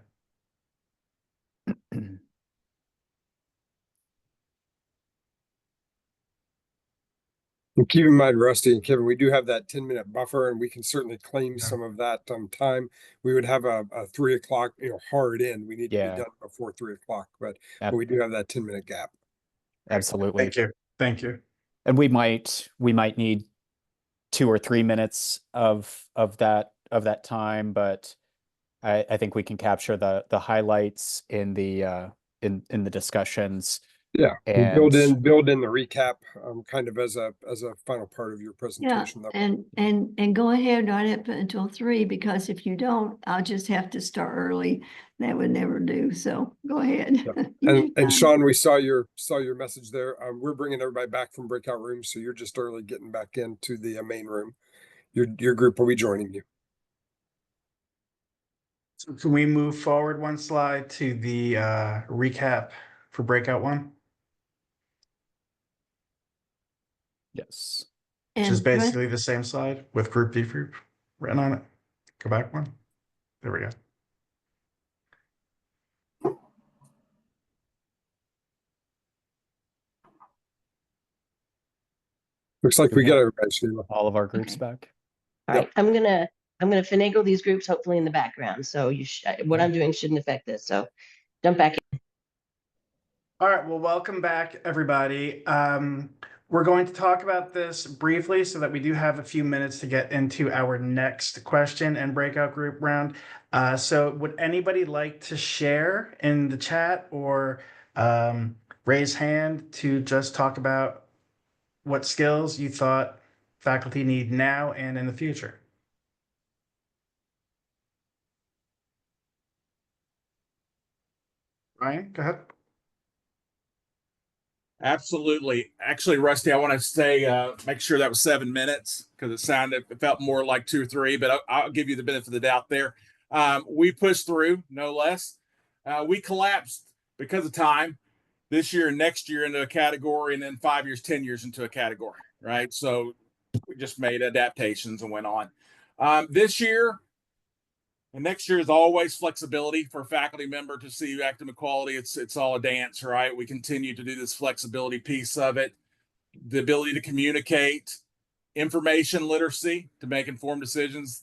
And keep in mind, Rusty and Kevin, we do have that 10-minute buffer, and we can certainly claim some of that time. We would have a 3 o'clock, hard end. We need to be done before 3 o'clock, but we do have that 10-minute gap. Absolutely. Thank you. And we might need 2 or 3 minutes of that time, but I think we can capture the highlights in the discussions. Yeah, and build in the recap, kind of as a final part of your presentation. Yeah, and go ahead right up until 3, because if you don't, I'll just have to start early. That would never do. So go ahead. Yeah. And Sean, we saw your message there. We're bringing everybody back from breakout rooms, so you're just early getting back into the main room. Your group will be joining you. So can we move forward one slide to the recap for breakout 1? Yes. Which is basically the same slide with group debrief written on it. Go back one. There we go. Looks like we got everybody, all of our groups back. All right, I'm gonna finagle these groups hopefully in the background. So what I'm doing shouldn't affect this. So jump back in. All right, well, welcome back, everybody. We're going to talk about this briefly so that we do have a few minutes to get into our next question and breakout group round. So would anybody like to share in the chat or raise hand to just talk about what skills you thought faculty need now and in the future? Ryan, go ahead. Absolutely. Actually, Rusty, I want to say, make sure that was 7 minutes because it felt more like 2 or 3, but I'll give you the benefit of the doubt there. We pushed through, no less. We collapsed because of time this year and next year into a category, and then 5 years, 10 years into a category, right? So we just made adaptations and went on. This year, and next year is always flexibility for a faculty member to see academic quality. It's all a dance, right? We continue to do this flexibility piece of it, the ability to communicate, information literacy to make informed decisions.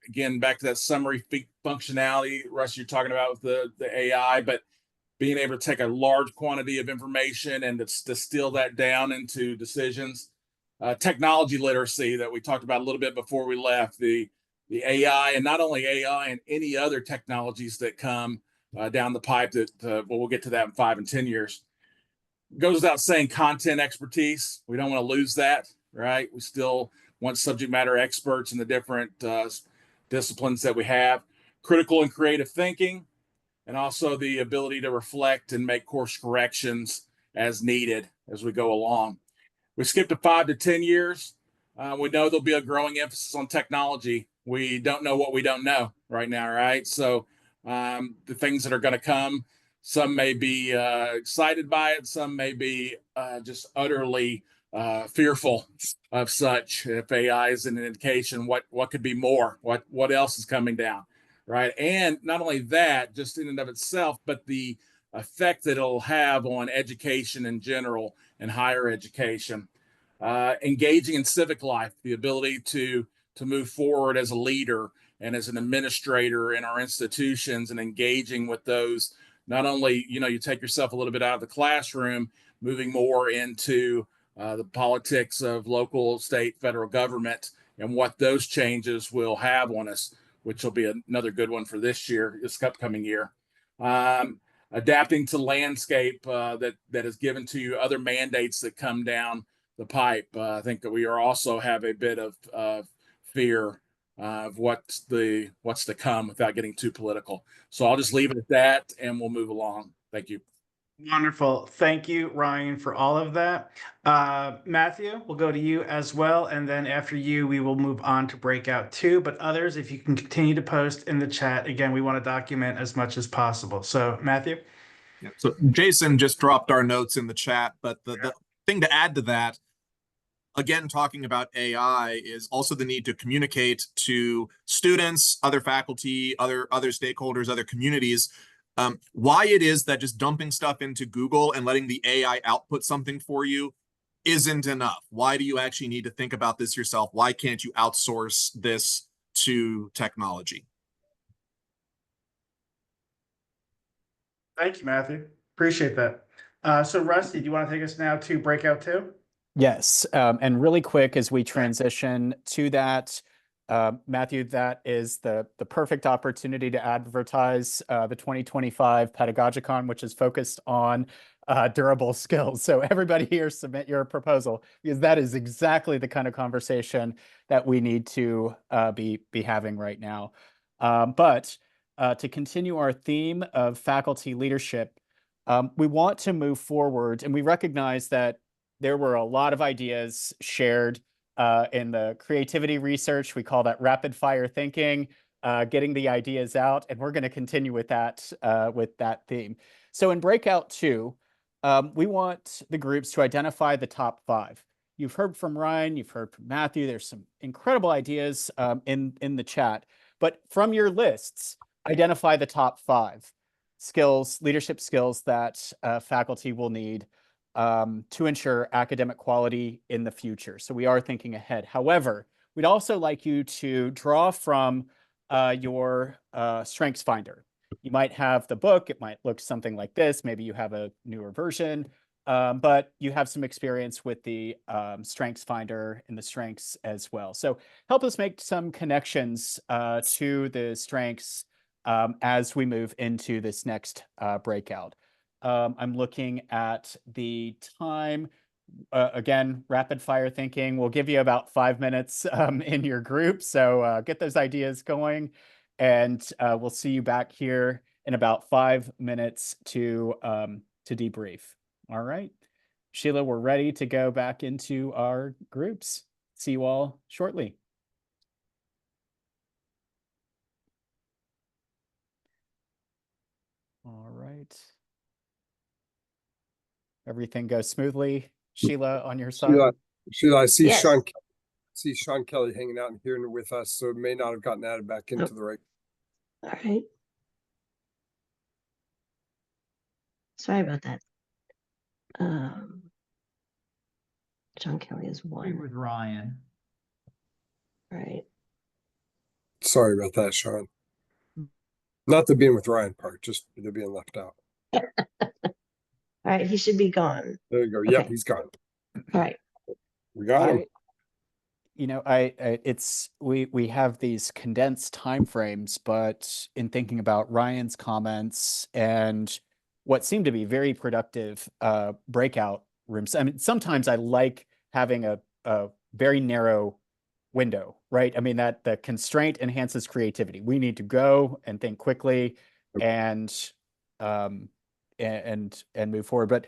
Again, back to that summary functionality, Russ, you're talking about with the AI, but being able to take a large quantity of information and to distill that down into decisions. Technology literacy that we talked about a little bit before we left, the AI, and not only AI and any other technologies that come down the pipe that we'll get to that in 5 and 10 years. Goes without saying, content expertise. We don't want to lose that, right? We still want subject matter experts in the different disciplines that we have. Critical and creative thinking, and also the ability to reflect and make course corrections as needed as we go along. We skipped to 5 to 10 years. We know there'll be a growing emphasis on technology. We don't know what we don't know right now, right? So the things that are going to come, some may be excited by it, some may be just utterly fearful of such. If AI is an indication, what could be more? What else is coming down, right? And not only that, just in and of itself, but the effect that it'll have on education in general and higher education. Engaging in civic life, the ability to move forward as a leader and as an administrator in our institutions and engaging with those. Not only, you take yourself a little bit out of the classroom, moving more into the politics of local, state, federal government and what those changes will have on us, which will be another good one for this upcoming year. Adapting to landscape that is given to you, other mandates that come down the pipe. I think that we also have a bit of fear of what's to come without getting too political. So I'll just leave it at that and we'll move along. Thank you. Wonderful. Thank you, Ryan, for all of that. Matthew, we'll go to you as well. And then after you, we will move on to breakout 2. But others, if you can continue to post in the chat, again, we want to document as much as possible. So Matthew? Yeah, so Jason just dropped our notes in the chat, but the thing to add to that, again, talking about AI, is also the need to communicate to students, other faculty, other stakeholders, other communities, why it is that just dumping stuff into Google and letting the AI output something for you isn't enough. Why do you actually need to think about this yourself? Why can't you outsource this to technology? Thank you, Matthew. Appreciate that. So Rusty, do you want to take us now to breakout 2? Yes, and really quick as we transition to that, Matthew, that is the perfect opportunity to advertise the 2025 Pedagogicon, which is focused on durable skills. So everybody here, submit your proposal, because that is exactly the kind of conversation that we need to be having right now. But to continue our theme of faculty leadership, we want to move forward, and we recognize that there were a lot of ideas shared in the creativity research. We call that rapid fire thinking, getting the ideas out, and we're going to continue with that theme. So in breakout 2, we want the groups to identify the top 5. You've heard from Ryan, you've heard from Matthew. There's some incredible ideas in the chat, but from your lists, identify the top 5 skills, leadership skills that faculty will need to ensure academic quality in the future. So we are thinking ahead. However, we'd also like you to draw from your Strengths Finder. you might have the book, it might look something like this. Maybe you have a newer version, but you have some experience with the Strengths Finder and the Strengths as well. So help us make some connections to the Strengths as we move into this next breakout. I'm looking at the time. Again, rapid fire thinking. We'll give you about 5 minutes in your group. So get those ideas going. And we'll see you back here in about 5 minutes to debrief. All right. Sheila, we're ready to go back into our groups. See you all shortly. All right. Everything goes smoothly. Sheila, on your side? Sheila, I see Yes. Sean Kelly hanging out here with us, so it may not have gotten added back into the right. All right. Sorry about that. John Kelly is one. With Ryan. Right. Sorry about that, Sean. Not the being with Ryan part, just the being left out. All right, he should be gone. There you go. Okay. Yep, he's gone. All right. We got him. You know, it's we have these condensed time frames, but in thinking about Ryan's comments and what seemed to be very productive breakout rooms. I mean, sometimes I like having a very narrow window, right? I mean, that the constraint enhances creativity. We need to go and think quickly and move forward. But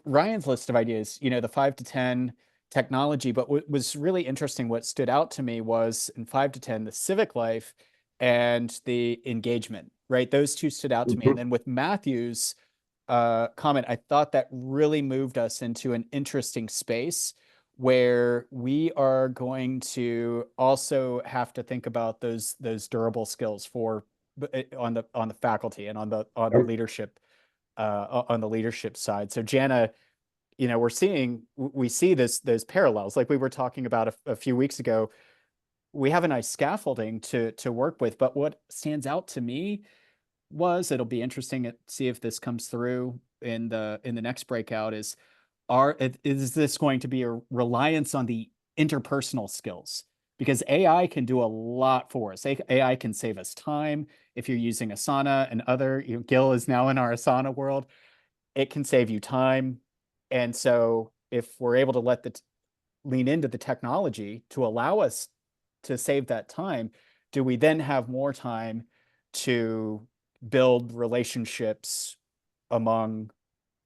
Ryan's list of ideas, you know, the 5 to 10 technology, but what was really interesting, what stood out to me was in 5 to 10, the civic life and the engagement, right? Those two stood out to me. And then with Matthew's comment, I thought that really moved us into an interesting space where we are going to also have to think about those durable skills for on the faculty and on the leadership on the leadership side. So Jana, you know, we see those parallels, like we were talking about a few weeks ago. We have a nice scaffolding to work with, but what stands out to me was, it'll be interesting to see if this comes through in the next breakout, is this going to be a reliance on the interpersonal skills? Because AI can do a lot for us. AI can save us time. If you're using Asana and other, you know, Gil is now in our Asana world, it can save you time. And so if we're able to lean into the technology to allow us to save that time, do we then have more time to build relationships among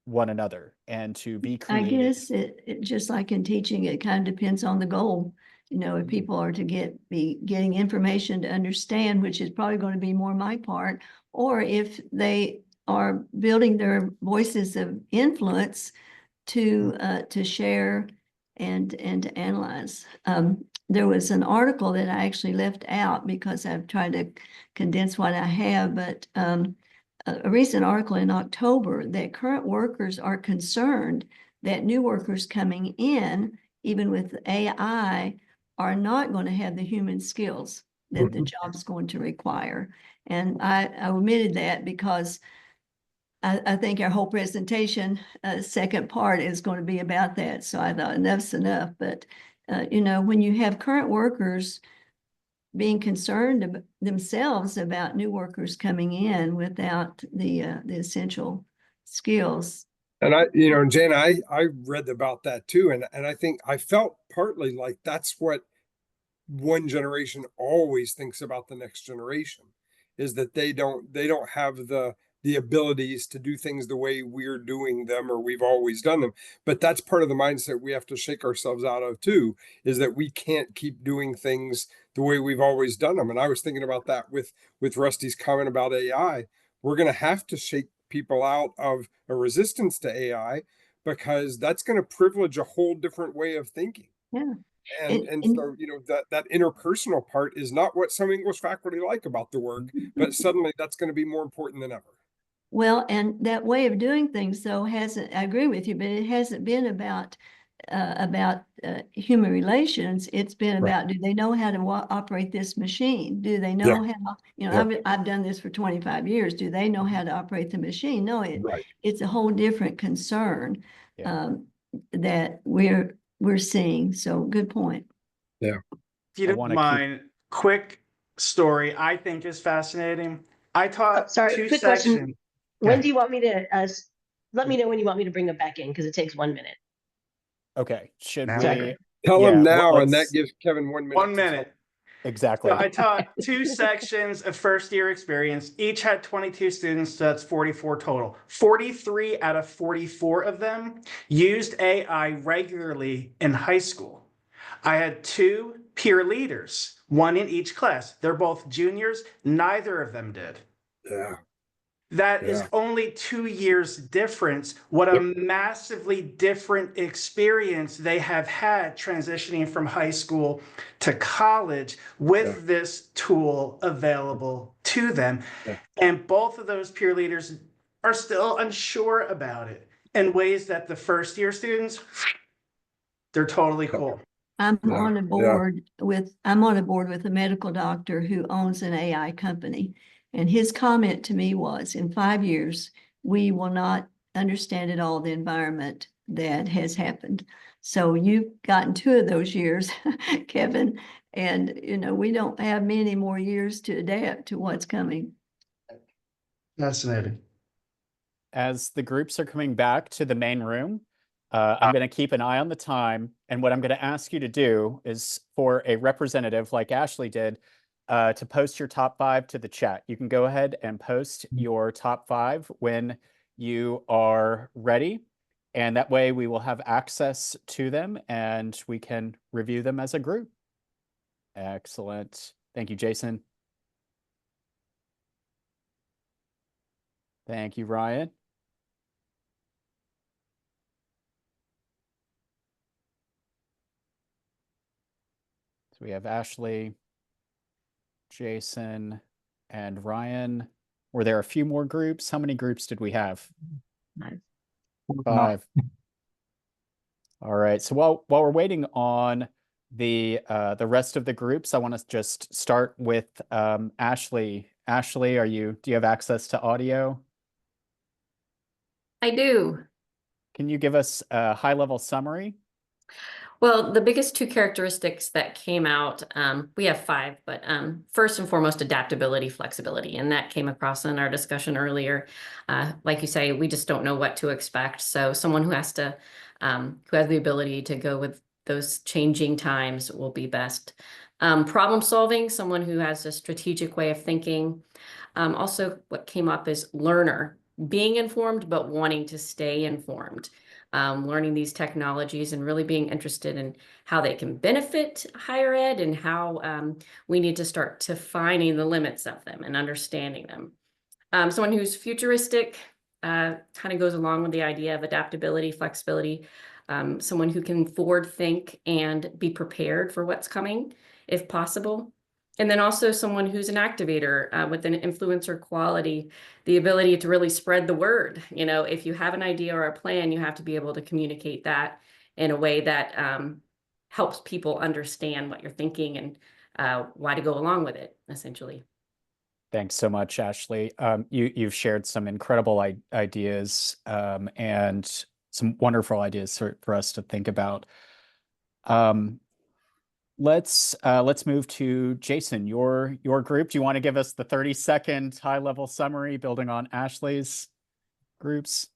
one another and to be creative? I guess it just like in teaching, it kind of depends on the goal. You know, if people are to be getting information to understand, which is probably going to be more my part, or if they are building their voices of influence to share and to analyze. There was an article that I actually left out because I've tried to condense what I have, but a recent article in October that current workers are concerned that new workers coming in, even with AI, are not going to have the human skills that the job's going to require. And I omitted that because I think our whole presentation, second part, is going to be about that. So I thought enough's enough. But, you know, when you have current workers being concerned themselves about new workers coming in without the essential skills. And Jana, I read about that too. And I think I felt partly like that's what one generation always thinks about the next generation, is that they don't have the abilities to do things the way we're doing them or we've always done them. But that's part of the mindset we have to shake ourselves out of too, is that we can't keep doing things the way we've always done them. And I was thinking about that with Rusty's comment about AI. We're going to have to shake people out of a resistance to AI, because that's going to privilege a whole different way of thinking. Yeah. And so, you know, that interpersonal part is not what some English faculty like about the work, but suddenly that's going to be more important than ever. Well, and that way of doing things, though, I agree with you, but it hasn't been about about human relations. It's been Right. about, do they know how to operate this machine? Do they know how, you know, I've done this for 25 years. Do they know how to operate the machine? No, Right. it's a whole different concern Yeah. that we're seeing. So good point. If you I don't wanna keep- mind, quick story I think is fascinating. I taught Sorry, two quick question. sections. When Yeah. do you want me to, let me know when you want me to bring them back in, because it takes 1 minute. Okay, should Now. we? Tell Yeah, him now, and that let's- gives Kevin 1 minute. 1 to tell- minute. Exactly. So I taught two sections of first year experience. Each had 22 students, so that's 44 total. 43 out of 44 of them used AI regularly in high school. I had 2 peer leaders, 1 in each class. They're both juniors. Neither of them did. Yeah. That is Yeah. only 2 years difference. What a massively different experience they have had transitioning from high school to college with this tool available to them. Yeah. And both of those peer leaders are still unsure about it in ways that the first year students, they're totally cool. I'm Yeah, on a yeah. board with a medical doctor who owns an AI company. And his comment to me was, in 5 years, we will not understand at all the environment that has happened. So you've gotten 2 of those years, Kevin, and you know, we don't have many more years to adapt to what's coming. Fascinating. As the groups are coming back to the main room, I'm going to keep an eye on the time. And what I'm going to ask you to do is for a representative like Ashley did, to post your top 5 to the chat. You can go ahead and post your top 5 when you are ready. And that way we will have access to them and we can review them as a group. Excellent. Thank you, Jason. Thank you, Ryan. So we have Ashley, Jason, and Ryan. Were there a few more groups? How many groups did we have? 5. All right. So while we're waiting on the rest of the groups, I want to just start with Ashley. Ashley, do you have access to audio? I do. Can you give us a high-level summary? Well, the biggest 2 characteristics that came out, we have 5, but first and foremost, adaptability, flexibility, and that came across in our discussion earlier. Like you say, we just don't know what to expect. So someone who has the ability to go with those changing times will be best. Problem solving, someone who has a strategic way of thinking. Also, what came up is learner, being informed, but wanting to stay informed. Learning these technologies and really being interested in how they can benefit higher ed and how we need to start defining the limits of them and understanding them. Someone who's futuristic kind of goes along with the idea of adaptability, flexibility. Someone who can forward think and be prepared for what's coming if possible. And then also someone who's an activator with an influencer quality, the ability to really spread the word. You know, if you have an idea or a plan, you have to be able to communicate that in a way that helps people understand what you're thinking and why to go along with it, essentially. Thanks so much, Ashley. You've shared some incredible ideas and some wonderful ideas for us to think about. Let's move to Jason, your group. Do you want to give us the 30-second high-level summary building on Ashley's groups?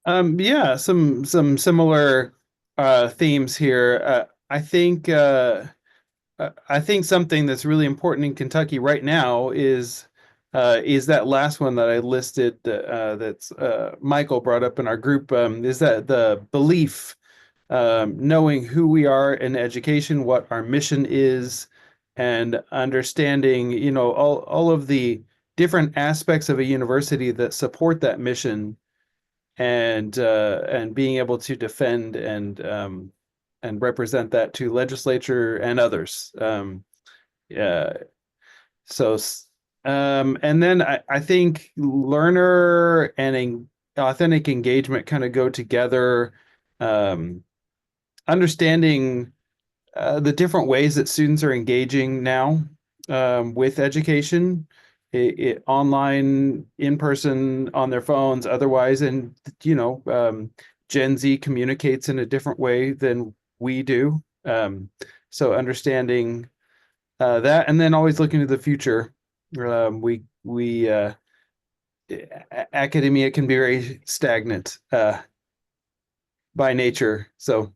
Yeah, some similar themes here. I think something that's really important in Kentucky right now is that last one that I listed that's Michael brought up in our group, is that the belief, knowing who we are in education, what our mission is, and understanding, you know, all of the different aspects of a university that support that mission, and being able to defend and represent that to legislature and others. Yeah. So, and then I think learner and authentic engagement kind of go together. understanding the different ways that students are engaging now with education, online, in person, on their phones, otherwise, and Gen Z communicates in a different way than we do. So understanding that, and then always looking to the future. Academia can be very stagnant by nature. So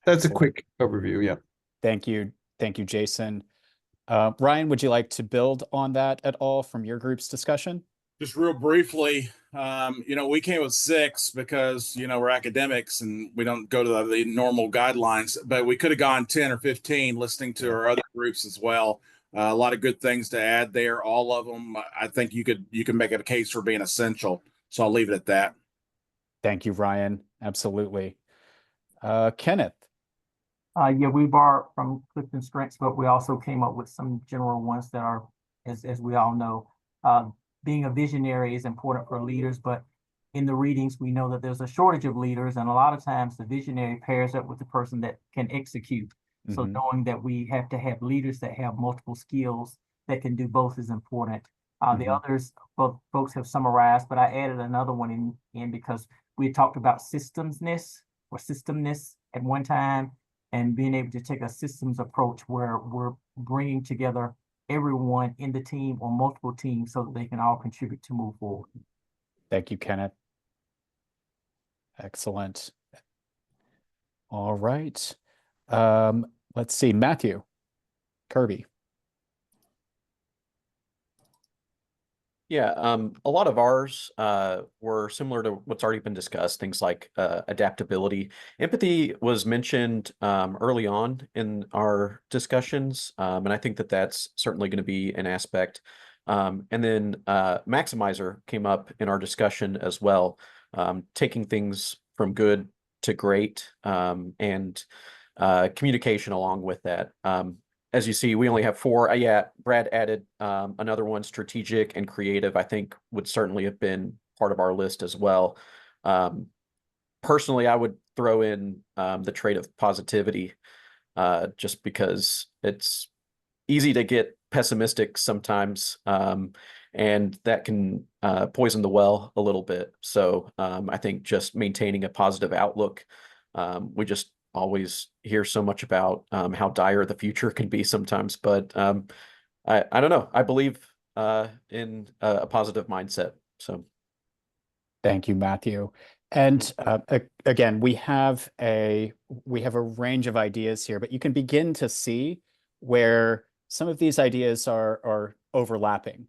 that's a quick overview. Yeah. Thank you. Thank you, Jason. Ryan, would you like to build on that at all from your group's discussion? Just real briefly, we came with 6 because, we're academics and we don't go to the normal guidelines, but we could have gone 10 or 15 listening to our other groups as well. A lot of good things to add there. All of them, I think you can make it a case for being essential. So I'll leave it at that. Thank you, Ryan. Absolutely. Kenneth. Yeah, we borrowed from Clifton Strengths, but we also came up with some general ones that are, as we all know, being a visionary is important for leaders, but in the readings, we know that there's a shortage of leaders, and a lot of times the visionary pairs up with the person that can execute. So knowing that we have to have leaders that have multiple skills that can do both is important. The others, both folks have summarized, but I added another one in because we talked about systemness at one time, and being able to take a systems approach where we're bringing together everyone in the team or multiple teams so that they can all contribute to move forward. Thank you, Kenneth. Excellent. All right. Let's see, Matthew Kirby. Yeah, a lot of ours were similar to what's already been discussed, things like adaptability. Empathy was mentioned early on in our discussions, and I think that that's certainly going to be an aspect. And then maximizer came up in our discussion as well, taking things from good to great, and communication along with that. As you see, we only have 4. Yeah, Brad added another one, strategic and creative, I think would certainly have been part of our list as well. Personally, I would throw in the trait of positivity, just because it's easy to get pessimistic sometimes, and that can poison the well a little bit. So I think just maintaining a positive outlook. We just always hear so much about how dire the future can be sometimes, but I don't know. I believe in a positive mindset. So thank you, Matthew. And again, we have a range of ideas here, but you can begin to see where some of these ideas are overlapping,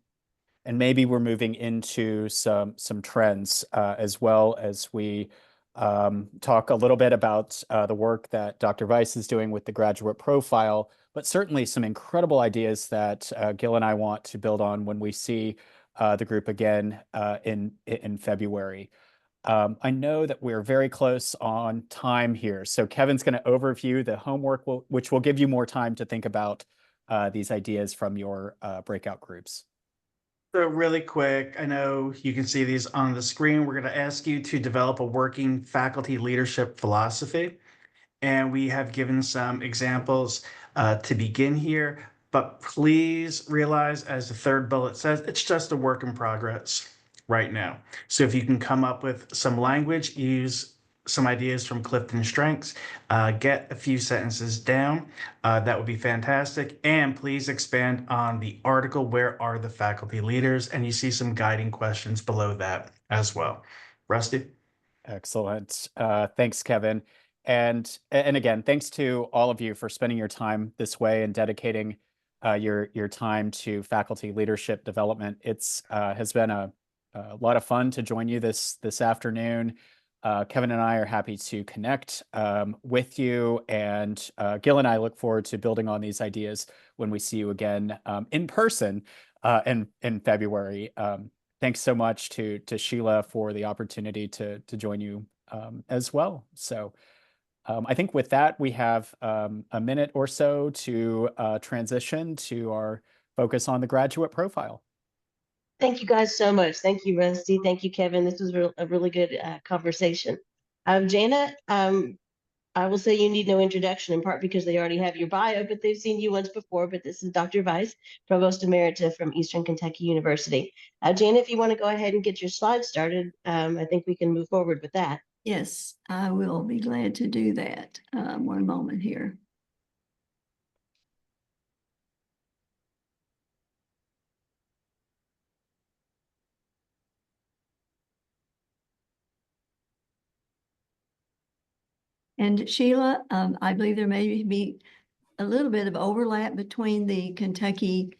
and maybe we're moving into some trends, as well as we talk a little bit about the work that Dr. Weiss is doing with the graduate profile, but certainly some incredible ideas that Gil and I want to build on when we see the group again in February. I know that we're very close on time here, so Kevin's going to overview the homework, which will give you more time to think about these ideas from your breakout groups. So really quick, I know you can see these on the screen. We're going to ask you to develop a working faculty leadership philosophy. And we have given some examples to begin here, but please realize, as the third bullet says, it's just a work in progress right now. So if you can come up with some language, use some ideas from Clifton Strengths, get a few sentences down, that would be fantastic. And please expand on the article, Where Are the Faculty Leaders? And you see some guiding questions below that as well. Rusty? Excellent. Thanks, Kevin. And again, thanks to all of you for spending your time this way and dedicating your time to faculty leadership development. It's has been a lot of fun to join you this afternoon. Kevin and I are happy to connect with you, and Gil and I look forward to building on these ideas when we see you again in person in February. Thanks so much to Sheila for the opportunity to join you as well. So I think with that, we have a minute or so to transition to our focus on the graduate profile. Thank you guys so much. Thank you, Rusty. Thank you, Kevin. This was a really good conversation. Jana, I will say you need no introduction in part because they already have your bio, but they've seen you once before. But this is Dr. Weiss, Provost Emerita from Eastern Kentucky University. Jana, if you want to go ahead and get your slides started, I think we can move forward with that. Yes, I will be glad to do that. One moment here. And Sheila, I believe there may be a little bit of overlap between the Kentucky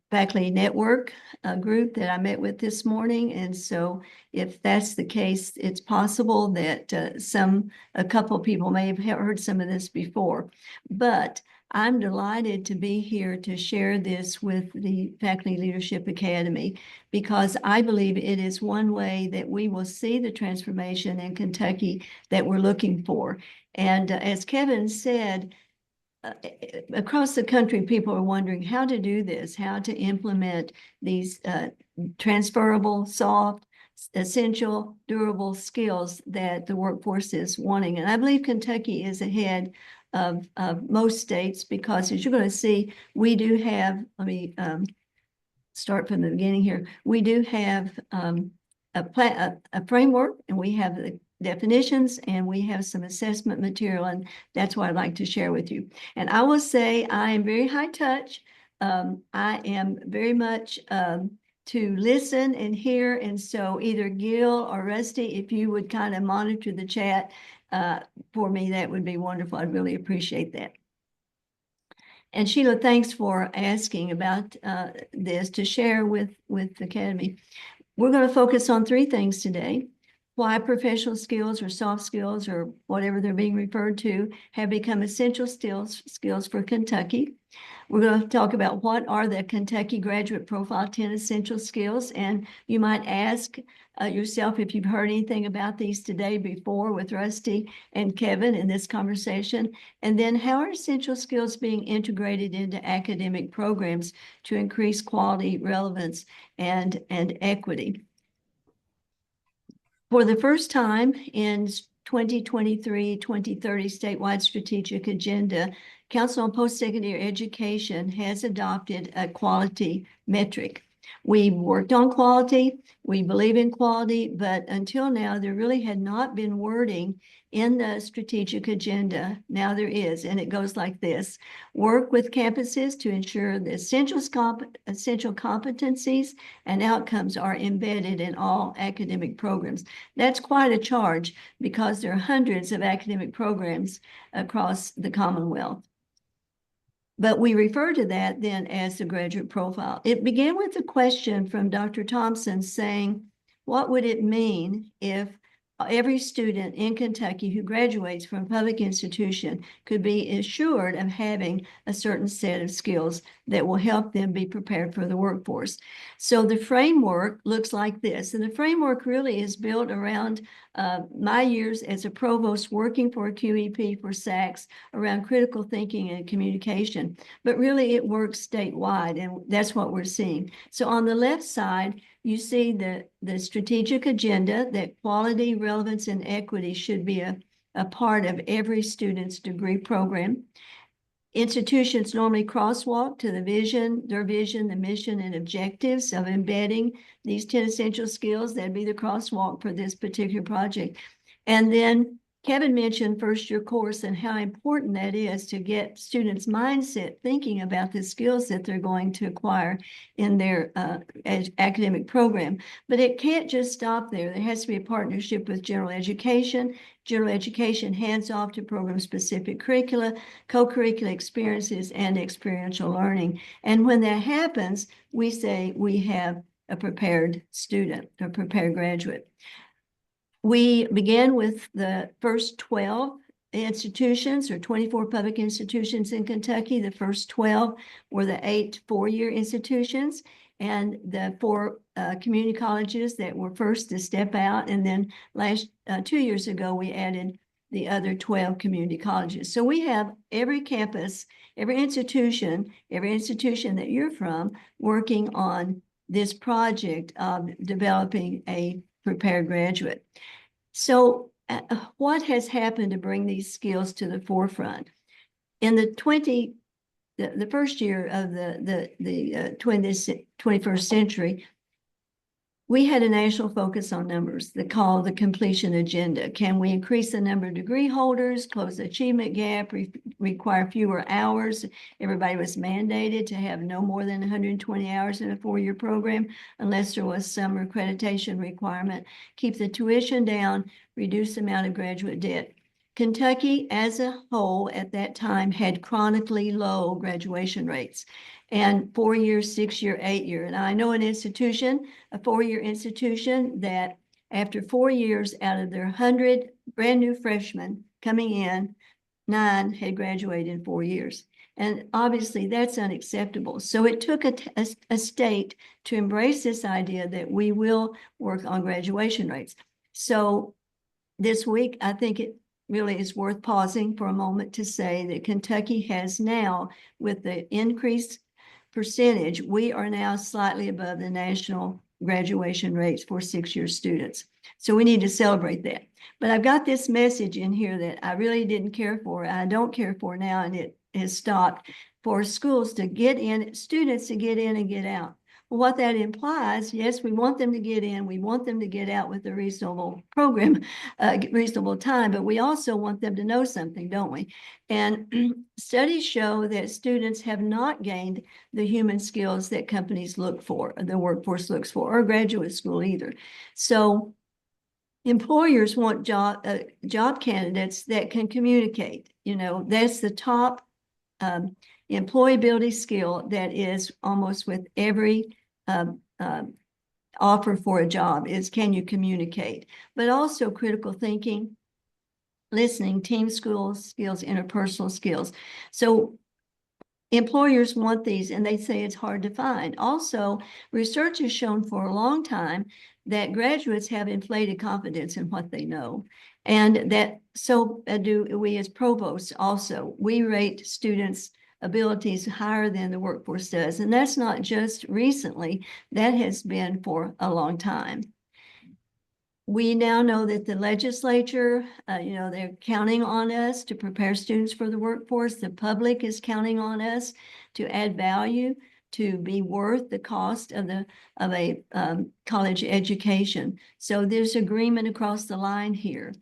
Faculty Network group that I met with this morning. And so if that's the case, it's possible that a couple of people may have heard some of this before. But I'm delighted to be here to share this with the Faculty Leadership Academy, because I believe it is one way that we will see the transformation in Kentucky that we're looking for. And as Kevin said, across the country, people are wondering how to do this, how to implement these transferable, soft, essential, durable skills that the workforce is wanting. And I believe Kentucky is ahead of most states, because as you're going to see, we do have, let me start from the beginning here. We do have a framework, and we have the definitions, and we have some assessment material, and that's what I'd like to share with you. And I will say I am very high touch. I am very much to listen and hear, and so either Gil or Rusty, if you would kind of monitor the chat for me, that would be wonderful. I'd really appreciate that. And Sheila, thanks for asking about this to share with the Academy. We're going to focus on three things today: why professional skills or soft skills, or whatever they're being referred to, have become essential skills for Kentucky. We're going to talk about what are the Kentucky Graduate Profile 10 Essential Skills. And you might ask yourself if you've heard anything about these today before with Rusty and Kevin in this conversation. And then how are essential skills being integrated into academic programs to increase quality, relevance, and equity? For the first time in 2023-2030 statewide strategic agenda, Council on Post-Secondary Education has adopted a quality metric. We worked on quality, we believe in quality, but until now, there really had not been wording in the strategic agenda. Now there is, and it goes like this: work with campuses to ensure the essential competencies and outcomes are embedded in all academic programs. That's quite a charge, because there are hundreds of academic programs across the Commonwealth. But we refer to that then as the graduate profile. It began with a question from Dr. Thompson saying, what would it mean if every student in Kentucky who graduates from a public institution could be assured of having a certain set of skills that will help them be prepared for the workforce? So the framework looks like this, and the framework really is built around my years as a provost working for a QEP for SACS around critical thinking and communication, but really it works statewide, and that's what we're seeing. So on the left side, you see the strategic agenda that quality, relevance, and equity should be a part of every student's degree program. Institutions normally crosswalk to their vision, the mission, and objectives of embedding these 10 essential skills. That'd be the crosswalk for this particular project. And then Kevin mentioned first-year course and how important that is to get students' mindset thinking about the skills that they're going to acquire in their academic program. But it can't just stop there. There has to be a partnership with general education. General education hands off to program-specific curricula, co-curricular experiences, and experiential learning. And when that happens, we say we have a prepared student, a prepared graduate. We began with the first 12 institutions, or 24 public institutions in Kentucky. The first 12 were the 8 four-year institutions, and the 4 community colleges that were first to step out. And then last 2 years ago, we added the other 12 community colleges. So we have every campus, every institution that you're from working on this project of developing a prepared graduate. So what has happened to bring these skills to the forefront? In the first year of the 21st century, we had a national focus on numbers that called the completion agenda. Can we increase the number of degree holders, close the achievement gap, require fewer hours? Everybody was mandated to have no more than 120 hours in a 4-year program unless there was some accreditation requirement. Keep the tuition down, reduce the amount of graduate debt. Kentucky as a whole at that time had chronically low graduation rates, and 4-year, 6-year, 8-year. And I know an institution, a 4-year institution, that after 4 years out of their 100 brand new freshmen coming in, 9 had graduated in 4 years. And obviously that's unacceptable. So it took a state to embrace this idea that we will work on graduation rates. So this week, I think it really is worth pausing for a moment to say that Kentucky has now, with the increased percentage, we are now slightly above the national graduation rates for 6-year students. So we need to celebrate that. But I've got this message in here that I really didn't care for. I don't care for now, and it has stopped, for schools to get in, students to get in and get out. Well, what that implies, yes, we want them to get in, we want them to get out with a reasonable program, reasonable time, but we also want them to know something, don't we? And studies show that students have not gained the human skills that companies look for, the workforce looks for, or graduate school either. So employers want job candidates that can communicate. You know, that's the top employability skill that is almost with every offer for a job is, can you communicate? But also critical thinking, listening, team skills, interpersonal skills. So employers want these, and they say it's hard to find. Also, research has shown for a long time that graduates have inflated confidence in what they know. And that so do we as provosts also. We rate students' abilities higher than the workforce does. And that's not just recently, that has been for a long time. We now know that the legislature, they're counting on us to prepare students for the workforce. The public is counting on us to add value, to be worth the cost of a college education. So there's agreement across the line here.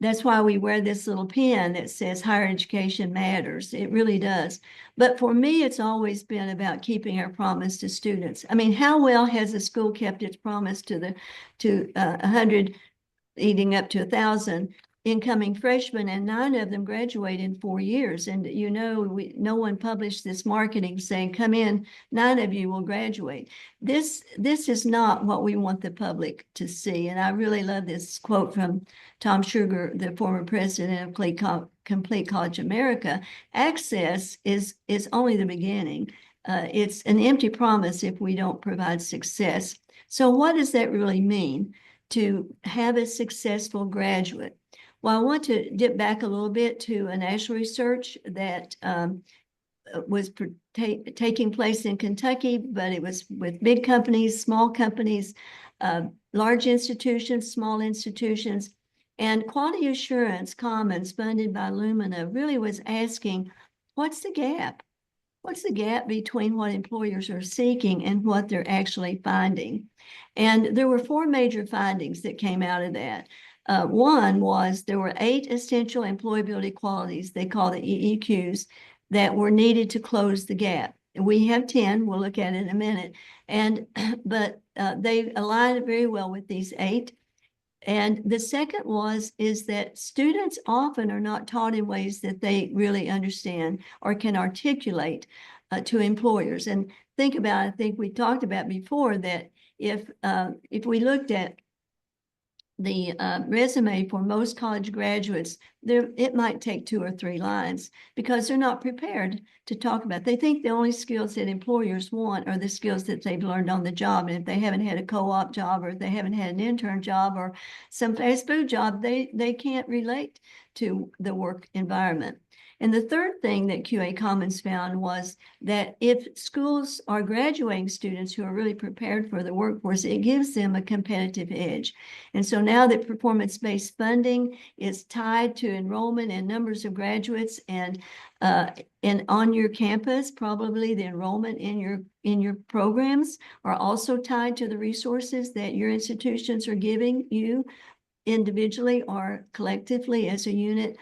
That's why we wear this little pin that says higher education matters. It really does. But for me, it's always been about keeping our promise to students. I mean, how well has a school kept its promise to 100, leading up to 1,000 incoming freshmen, and 9 of them graduate in 4 years. And no one published this marketing saying, come in, 9 of you will graduate. This is not what we want the public to see. And I really love this quote from Tom Sugar, the former president of Complete College America. Access is only the beginning. It's an empty promise if we don't provide success. So what does that really mean to have a successful graduate? Well, I want to dip back a little bit to a national research that was taking place in Kentucky, but it was with big companies, small companies, large institutions, small institutions, and Quality Assurance Commons, funded by Lumina, really was asking, what's the gap? What's the gap between what employers are seeking and what they're actually finding? And there were 4 major findings that came out of that. One was there were 8 essential employability qualities, they call the EEQs, that were needed to close the gap. We have 10, we'll look at it in a minute. But they align very well with these 8. And the second is that students often are not taught in ways that they really understand or can articulate to employers. And think about, I think we talked about before that if we looked at the resume for most college graduates, it might take 2 or 3 lines because they're not prepared to talk about. They think the only skills that employers want are the skills that they've learned on the job. And if they haven't had a co-op job, or if they haven't had an intern job, or some fast food job, they can't relate to the work environment. And the third thing that QA Commons found was that if schools are graduating students who are really prepared for the workforce, it gives them a competitive edge. And so now that performance-based funding is tied to enrollment and numbers of graduates, and on your campus, probably the enrollment in your programs are also tied to the resources that your institutions are giving you individually or collectively as a unit.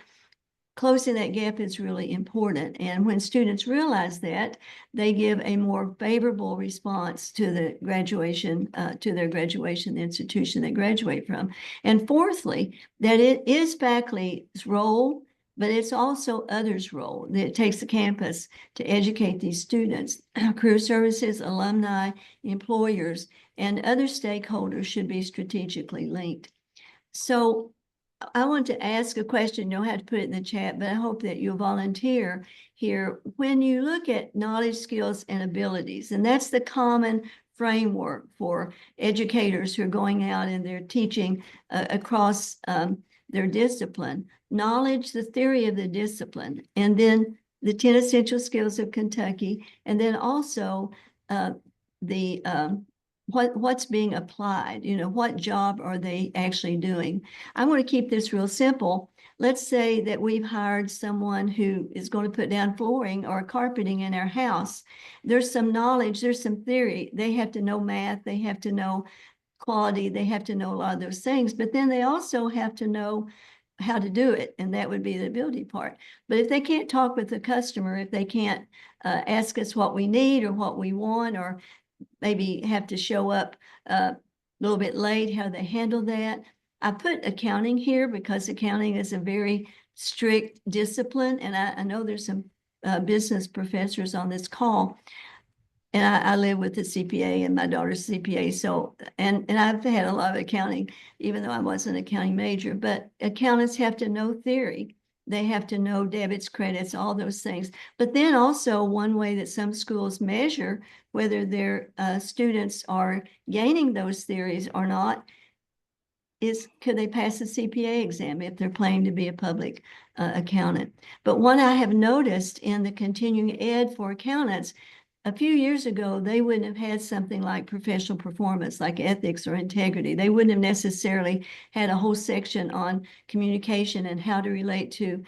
Closing that gap is really important. And when students realize that, they give a more favorable response to the graduation, to their graduation, the institution they graduate from. And fourthly, that it is faculty's role, but it's also others' role. That it takes the campus to educate these students. Career services, alumni, employers, and other stakeholders should be strategically linked. So I want to ask a question. You'll have to put it in the chat, but I hope that you'll volunteer here. When you look at knowledge, skills, and abilities, and that's the common framework for educators who are going out and they're teaching across their discipline. Knowledge, the theory of the discipline, and then the 10 essential skills of Kentucky, and then also what's being applied, what job are they actually doing? I want to keep this real simple. Let's say that we've hired someone who is going to put down flooring or carpeting in our house. There's some knowledge, there's some theory. They have to know math, they have to know quality, they have to know a lot of those things, but then they also have to know how to do it, and that would be the ability part. But if they can't talk with the customer, if they can't ask us what we need or what we want, or maybe have to show up a little bit late, how they handle that. I put accounting here because accounting is a very strict discipline, and I know there's some business professors on this call, and I live with a CPA and my daughter's CPA, so and I've had a lot of accounting, even though I wasn't an accounting major. But accountants have to know theory. They have to know debits, credits, all those things. But then also one way that some schools measure whether their students are gaining those theories or not is, could they pass the CPA exam if they're planning to be a public accountant? But what I have noticed in the continuing ed for accountants, a few years ago, they wouldn't have had something like professional performance, like ethics or integrity. They wouldn't have necessarily had a whole section on communication and how to relate to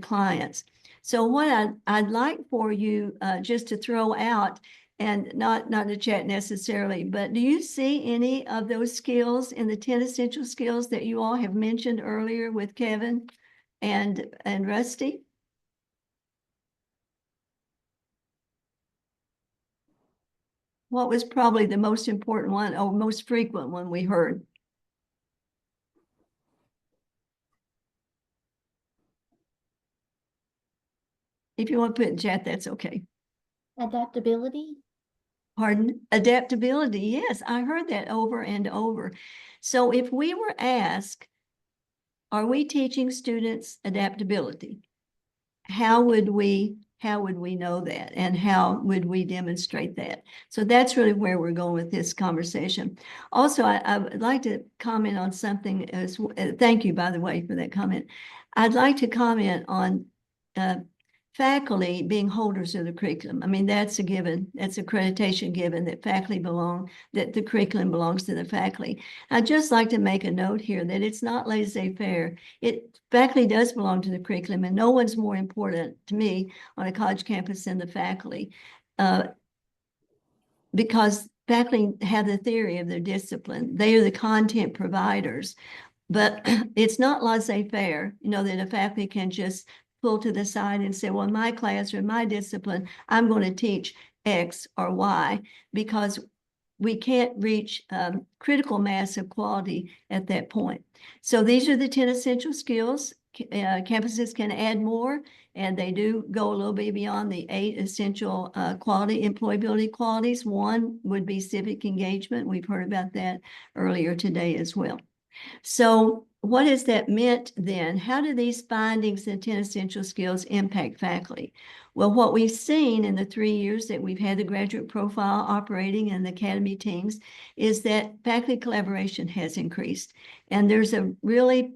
clients. So what I'd like for you just to throw out, and not to chat necessarily, but do you see any of those skills in the 10 essential skills that you all have mentioned earlier with Kevin and Rusty? What was probably the most important one or most frequent one we heard? If you want to put in chat, that's okay. Adaptability. Pardon? Adaptability. Yes, I heard that over and over. So if we were asked, are we teaching students adaptability? How would we know that, and how would we demonstrate that? So that's really where we're going with this conversation. Also, I would like to comment on something thank you, by the way, for that comment. I'd like to comment on faculty being holders of the curriculum. I mean, that's a given. That's accreditation given that that the curriculum belongs to the faculty. I'd just like to make a note here that it's not laissez-faire. Faculty does belong to the curriculum, and no one's more important to me on a college campus than the faculty, because faculty have the theory of their discipline. They are the content providers, but it's not laissez-faire, that a faculty can just pull to the side and say, well, in my class or in my discipline, I'm going to teach X or Y, because we can't reach critical mass of quality at that point. So these are the 10 essential skills. Campuses can add more, and they do go a little bit beyond the 8 essential employability qualities. One would be civic engagement. We've heard about that earlier today as well. So what has that meant then? How do these findings in 10 essential skills impact faculty? Well, what we've seen in the 3 years that we've had the graduate profile operating and the academy teams is that faculty collaboration has increased. And there's a really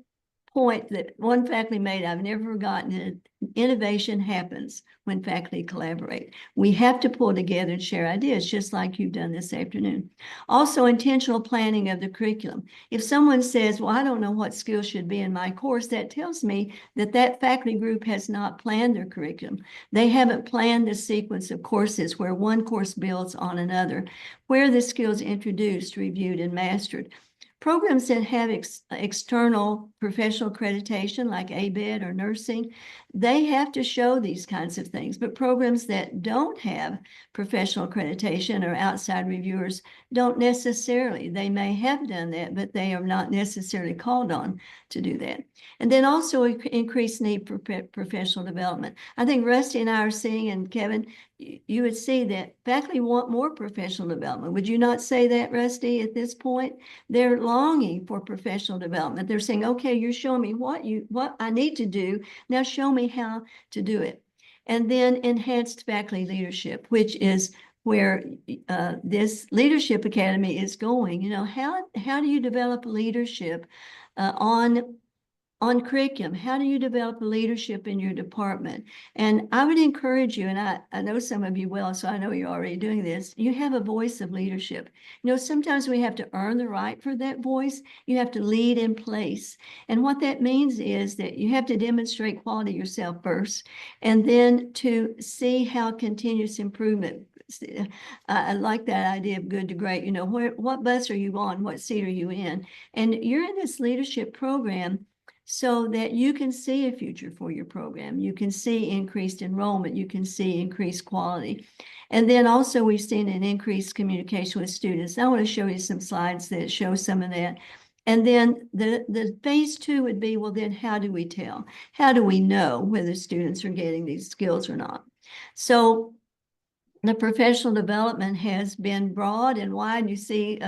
point that one faculty made, I've never forgotten it. Innovation happens when faculty collaborate. We have to pull together and share ideas, just like you've done this afternoon. Also, intentional planning of the curriculum. If someone says, well, I don't know what skills should be in my course, that tells me that that faculty group has not planned their curriculum. They haven't planned the sequence of courses where one course builds on another, where the skills introduced, reviewed, and mastered. Programs that have external professional accreditation like ABET or nursing, they have to show these kinds of things. But programs that don't have professional accreditation or outside reviewers don't necessarily. They may have done that, but they are not necessarily called on to do that. And then also increased need for professional development. I think Rusty and I are seeing, and Kevin, you would see that faculty want more professional development. Would you not say that, Rusty, at this point? They're longing for professional development. They're saying, okay, you're showing me what I need to do. Now show me how to do it. And then enhanced faculty leadership, which is where this leadership academy is going. You know, how do you develop leadership on curriculum? How do you develop leadership in your department? And I would encourage you, and I know some of you well, so I know you're already doing this. You have a voice of leadership. You know, sometimes we have to earn the right for that voice. You have to lead in place. And what that means is that you have to demonstrate quality yourself first, and then to see how continuous improvement. I like that idea of good to great. You know, what bus are you on? What seat are you in? And you're in this leadership program so that you can see a future for your program. You can see increased enrollment. You can see increased quality. And then also we've seen an increased communication with students. I want to show you some slides that show some of that. And then the phase 2 would be, well, then how do we tell? How do we know whether students are getting these skills or not? So the professional development has been broad and wide. You see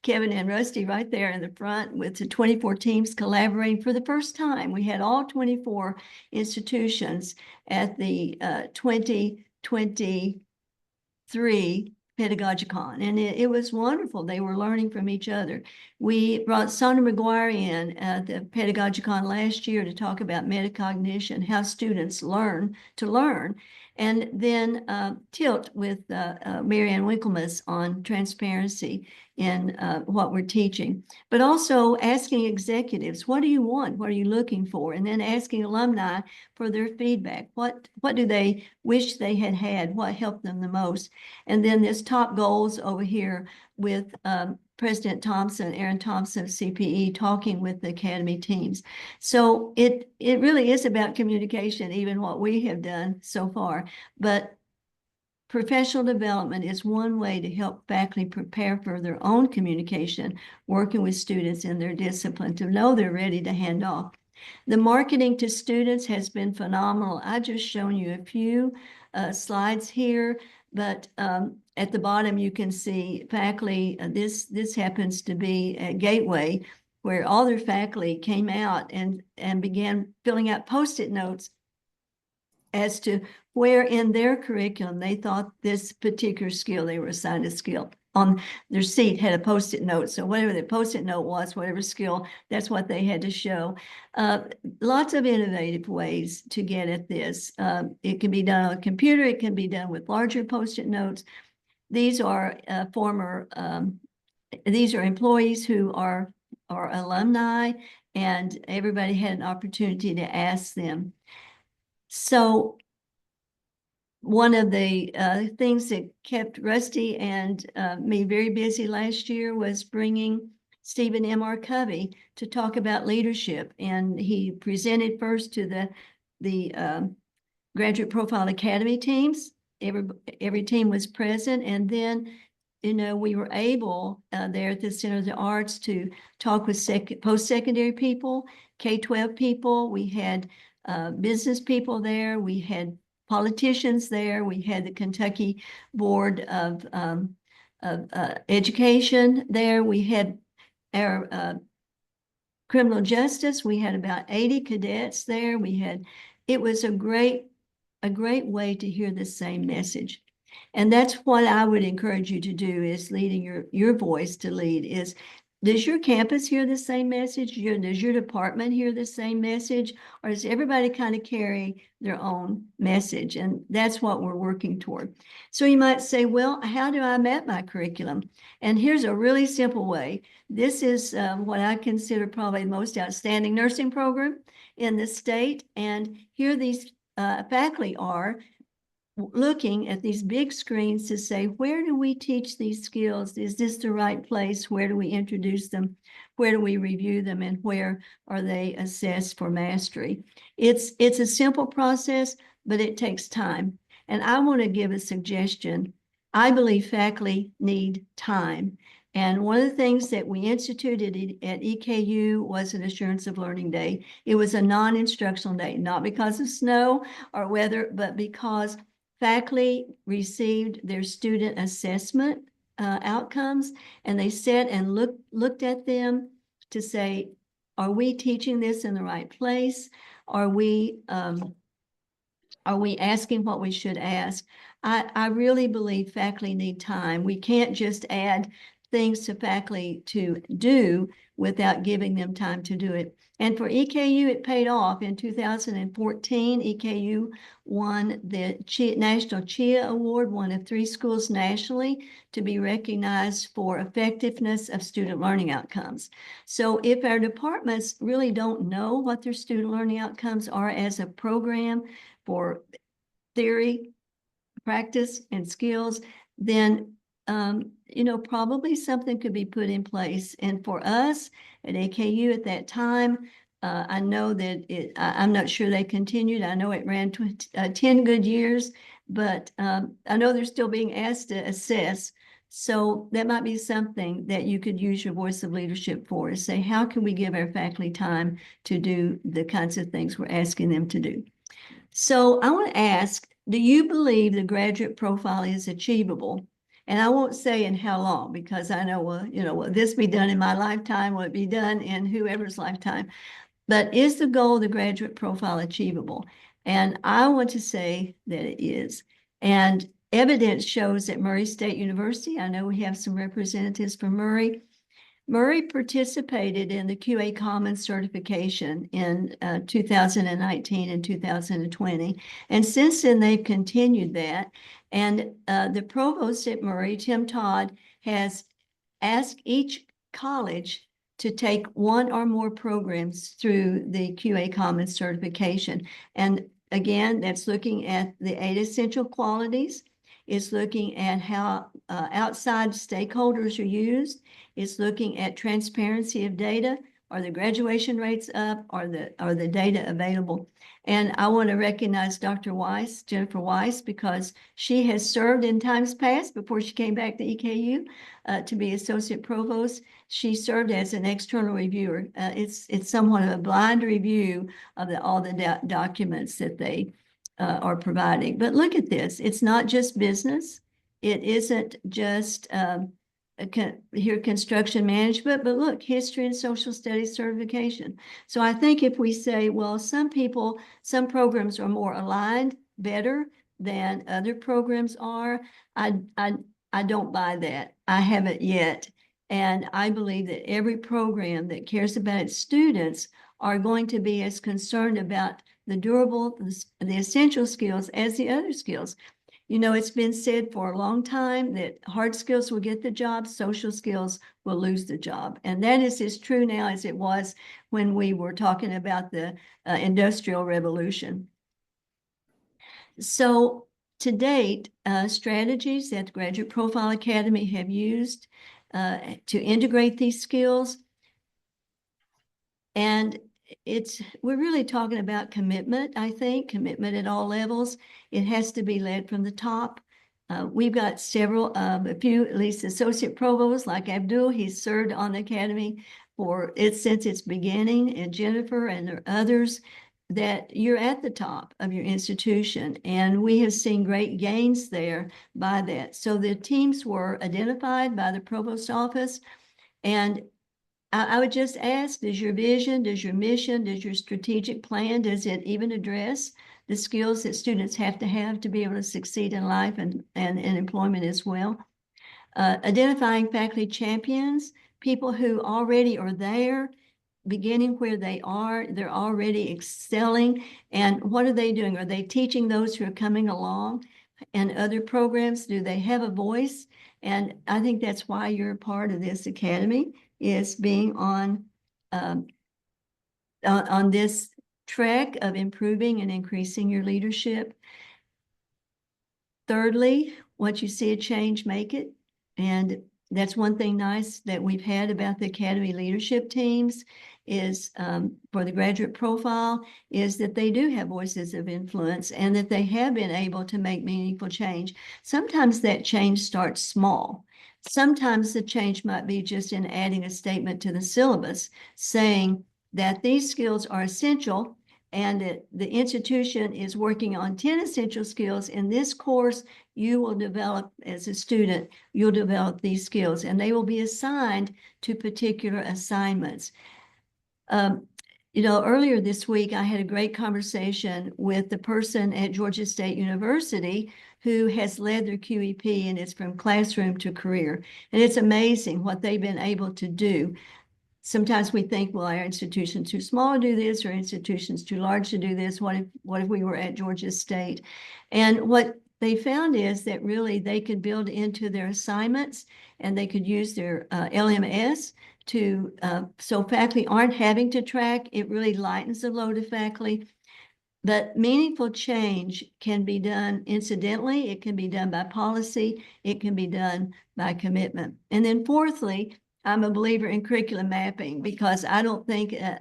Kevin and Rusty right there in the front with the 24 teams collaborating for the first time. We had all 24 institutions at the 2023 Pedagogicon, and it was wonderful. They were learning from each other. We brought Sandra McGuire in at the Pedagogicon last year to talk about metacognition, how students learn to learn. And then Tilt with Marianne Winklemas on transparency in what we're teaching. But also asking executives, what do you want? What are you looking for? And then asking alumni for their feedback. What do they wish they had had? What helped them the most? And then this top goals over here with President Thompson, Aaron Thompson of CPE, talking with the academy teams. So it really is about communication, even what we have done so far. But professional development is one way to help faculty prepare for their own communication, working with students in their discipline to know they're ready to hand off. The marketing to students has been phenomenal. I've just shown you a few slides here, but at the bottom you can see faculty. This happens to be at Gateway, where all their faculty came out and began filling out Post-it notes as to where in their curriculum they thought this particular skill, they were assigned a skill. On their seat had a Post-it note. So whatever the Post-it note was, whatever skill, that's what they had to show. Lots of innovative ways to get at this. It can be done on a computer. It can be done with larger Post-it notes. These are these are employees who are alumni, and everybody had an opportunity to ask them. So one of the things that kept Rusty and me very busy last year was bringing Stephen M.R. Covey to talk about leadership. And he presented first to the Graduate Profile Academy teams. Every team was present. And then, you know, we were able there at the Center of the Arts to talk with post-secondary people, K-12 people. We had business people there. We had politicians there. We had the Kentucky Board of Education there. We had our criminal justice. We had about 80 cadets there. It was a great way to hear the same message. And that's what I would encourage you to do, is leading your voice to lead, is does your campus hear the same message? Does your department hear the same message? Or does everybody kind of carry their own message? And that's what we're working toward. So you might say, well, how do I map my curriculum? And here's a really simple way. This is what I consider probably the most outstanding nursing program in the state. And here these faculty are looking at these big screens to say, where do we teach these skills? Is this the right place? Where do we introduce them? Where do we review them? And where are they assessed for mastery? It's a simple process, but it takes time. And I want to give a suggestion. I believe faculty need time. And one of the things that we instituted at EKU was an Assurance of Learning Day. It was a non-instructional day, not because of snow or weather, but because faculty received their student assessment outcomes, and they sat and looked at them to say, are we teaching this in the right place? Are we asking what we should ask? I really believe faculty need time. We can't just add things to faculty to do without giving them time to do it. And for EKU, it paid off. In 2014, EKU won the National CHIA Award, one of 3 schools nationally to be recognized for effectiveness of student learning outcomes. So if our departments really don't know what their student learning outcomes are as a program for theory, practice, and skills, then probably something could be put in place. And for us at AKU at that time, I know that I'm not sure they continued. I know it ran 10 good years, but I know they're still being asked to assess. So that might be something that you could use your voice of leadership for, is say, how can we give our faculty time to do the kinds of things we're asking them to do? So I want to ask, do you believe the graduate profile is achievable? And I won't say in how long, because I know, will this be done in my lifetime? Will it be done in whoever's lifetime? But is the goal of the graduate profile achievable? And I want to say that it is. And evidence shows that Murray State University, I know we have some representatives from Murray. Murray participated in the QA Commons certification in 2019 and 2020. And since then, they've continued that. And the provost at Murray, Tim Todd, has asked each college to take 1 or more programs through the QA Commons certification. And again, that's looking at the 8 essential qualities. It's looking at how outside stakeholders are used. It's looking at transparency of data. Are the graduation rates up? Are the data available? And I want to recognize Dr. Weiss, Jennifer Weiss, because she has served in times past before she came back to EKU to be associate provost. She served as an external reviewer. It's somewhat of a blind review of all the documents that they are providing. But look at this. It's not just business. It isn't just here construction management, but look, history and social studies certification. So I think if we say, well, some programs are more aligned better than other programs are, I don't buy that. I haven't yet. And I believe that every program that cares about its students are going to be as concerned about the durable, the essential skills as the other skills. It's been said for a long time that hard skills will get the job, social skills will lose the job. And that is as true now as it was when we were talking about the Industrial Revolution. So to date, strategies that the Graduate Profile Academy have used to integrate these skills, and we're really talking about commitment, I think, commitment at all levels. It has to be led from the top. We've got a few, at least associate provosts like Abdul. He's served on the academy since its beginning, and Jennifer, and there are others, that you're at the top of your institution. And we have seen great gains there by that. So the teams were identified by the provost office, and I would just ask, does your vision, does your mission, does your strategic plan, does it even address the skills that students have to be able to succeed in life and employment as well? Identifying faculty champions people who already are there, beginning where they are, they're already excelling. And what are they doing? Are they teaching those who are coming along and other programs? Do they have a voice? And I think that's why you're a part of this academy, is being on this track of improving and increasing your leadership. Thirdly, once you see a change, make it. And that's one thing nice that we've had about the academy leadership teams is for the graduate profile is that they do have voices of influence and that they have been able to make meaningful change. Sometimes that change starts small. Sometimes the change might be just in adding a statement to the syllabus saying that these skills are essential and that the institution is working on 10 essential skills. In this course, you will develop, as a student, you'll develop these skills and they will be assigned to particular assignments. You know, earlier this week, I had a great conversation with the person at Georgia State University who has led their QEP, and it's from classroom to career. And it's amazing what they've been able to do. Sometimes we think, well, our institution's too small to do this, or institution's too large to do this. What if we were at Georgia State? And what they found is that really they could build into their assignments and they could use their LMS to, so faculty aren't having to track. It really lightens the load of faculty. But meaningful change can be done incidentally. It can be done by policy. It can be done by commitment. And then fourthly, I'm a believer in curriculum mapping because I don't think a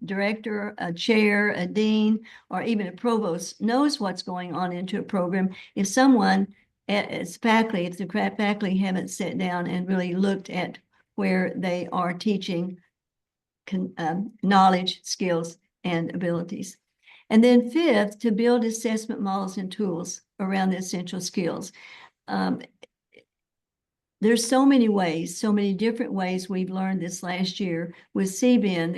director, a chair, a dean, or even a provost knows what's going on into a program if someone as faculty, if the faculty haven't sat down and really looked at where they are teaching knowledge, skills, and abilities. And then fifth, to build assessment models and tools around the essential skills. There's so many ways, so many different ways we've learned this last year with CBN,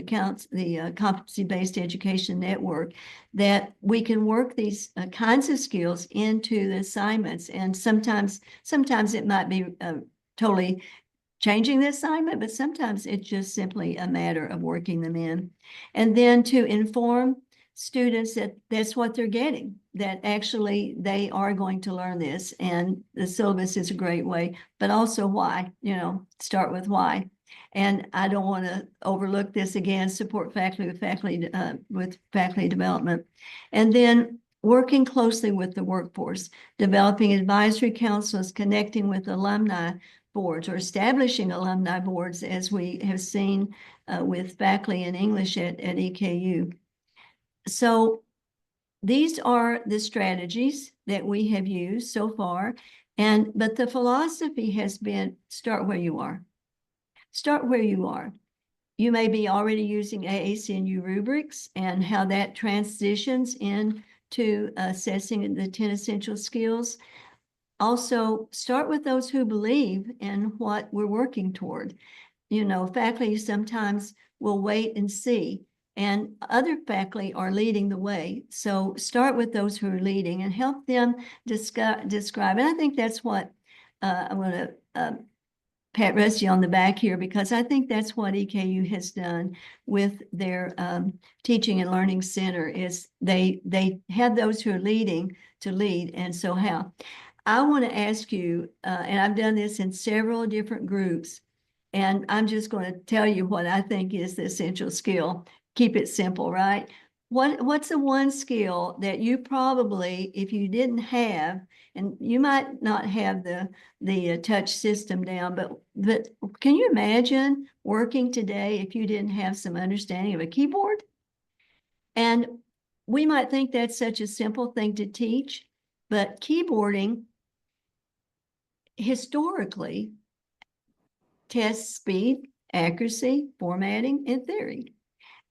the Competency-Based Education Network, that we can work these kinds of skills into the assignments. And sometimes it might be totally changing the assignment, but sometimes it's just simply a matter of working them in. And then to inform students that that's what they're getting, that actually they are going to learn this, and the syllabus is a great way, but also why, you know, start with why. And I don't want to overlook this again, support faculty with faculty development. And then working closely with the workforce, developing advisory councils, connecting with alumni boards or establishing alumni boards, as we have seen with faculty in English at EKU. So these are the strategies that we have used so far. But the philosophy has been start where you are. Start where you are. You may be already using AAC&U rubrics and how that transitions into assessing the 10 essential skills. Also, start with those who believe in what we're working toward. You know, faculty sometimes will wait and see, and other faculty are leading the way. So start with those who are leading and help them describe. And I think that's what I'm going to pat Rusty on the back here, because I think that's what EKU has done with their teaching and learning center is they have those who are leading to lead. And so how? I want to ask you, and I've done this in several different groups, and I'm just going to tell you what I think is the essential skill. Keep it simple, right? What's the one skill that you probably, if you didn't have, and you might not have the touch system down, but can you imagine working today if you didn't have some understanding of a keyboard? And we might think that's such a simple thing to teach, but keyboarding historically tests speed, accuracy, formatting, and theory.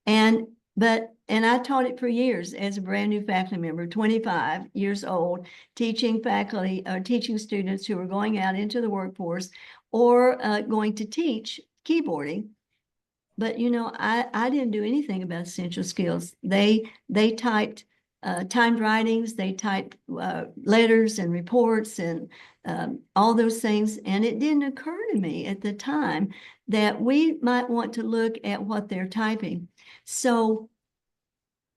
And I taught it for years as a brand new faculty member, 25 years old, teaching faculty or teaching students who were going out into the workforce or going to teach keyboarding. But, you know, I didn't do anything about essential skills. They typed timed writings, they type letters and reports and all those things. And it didn't occur to me at the time that we might want to look at what they're typing. So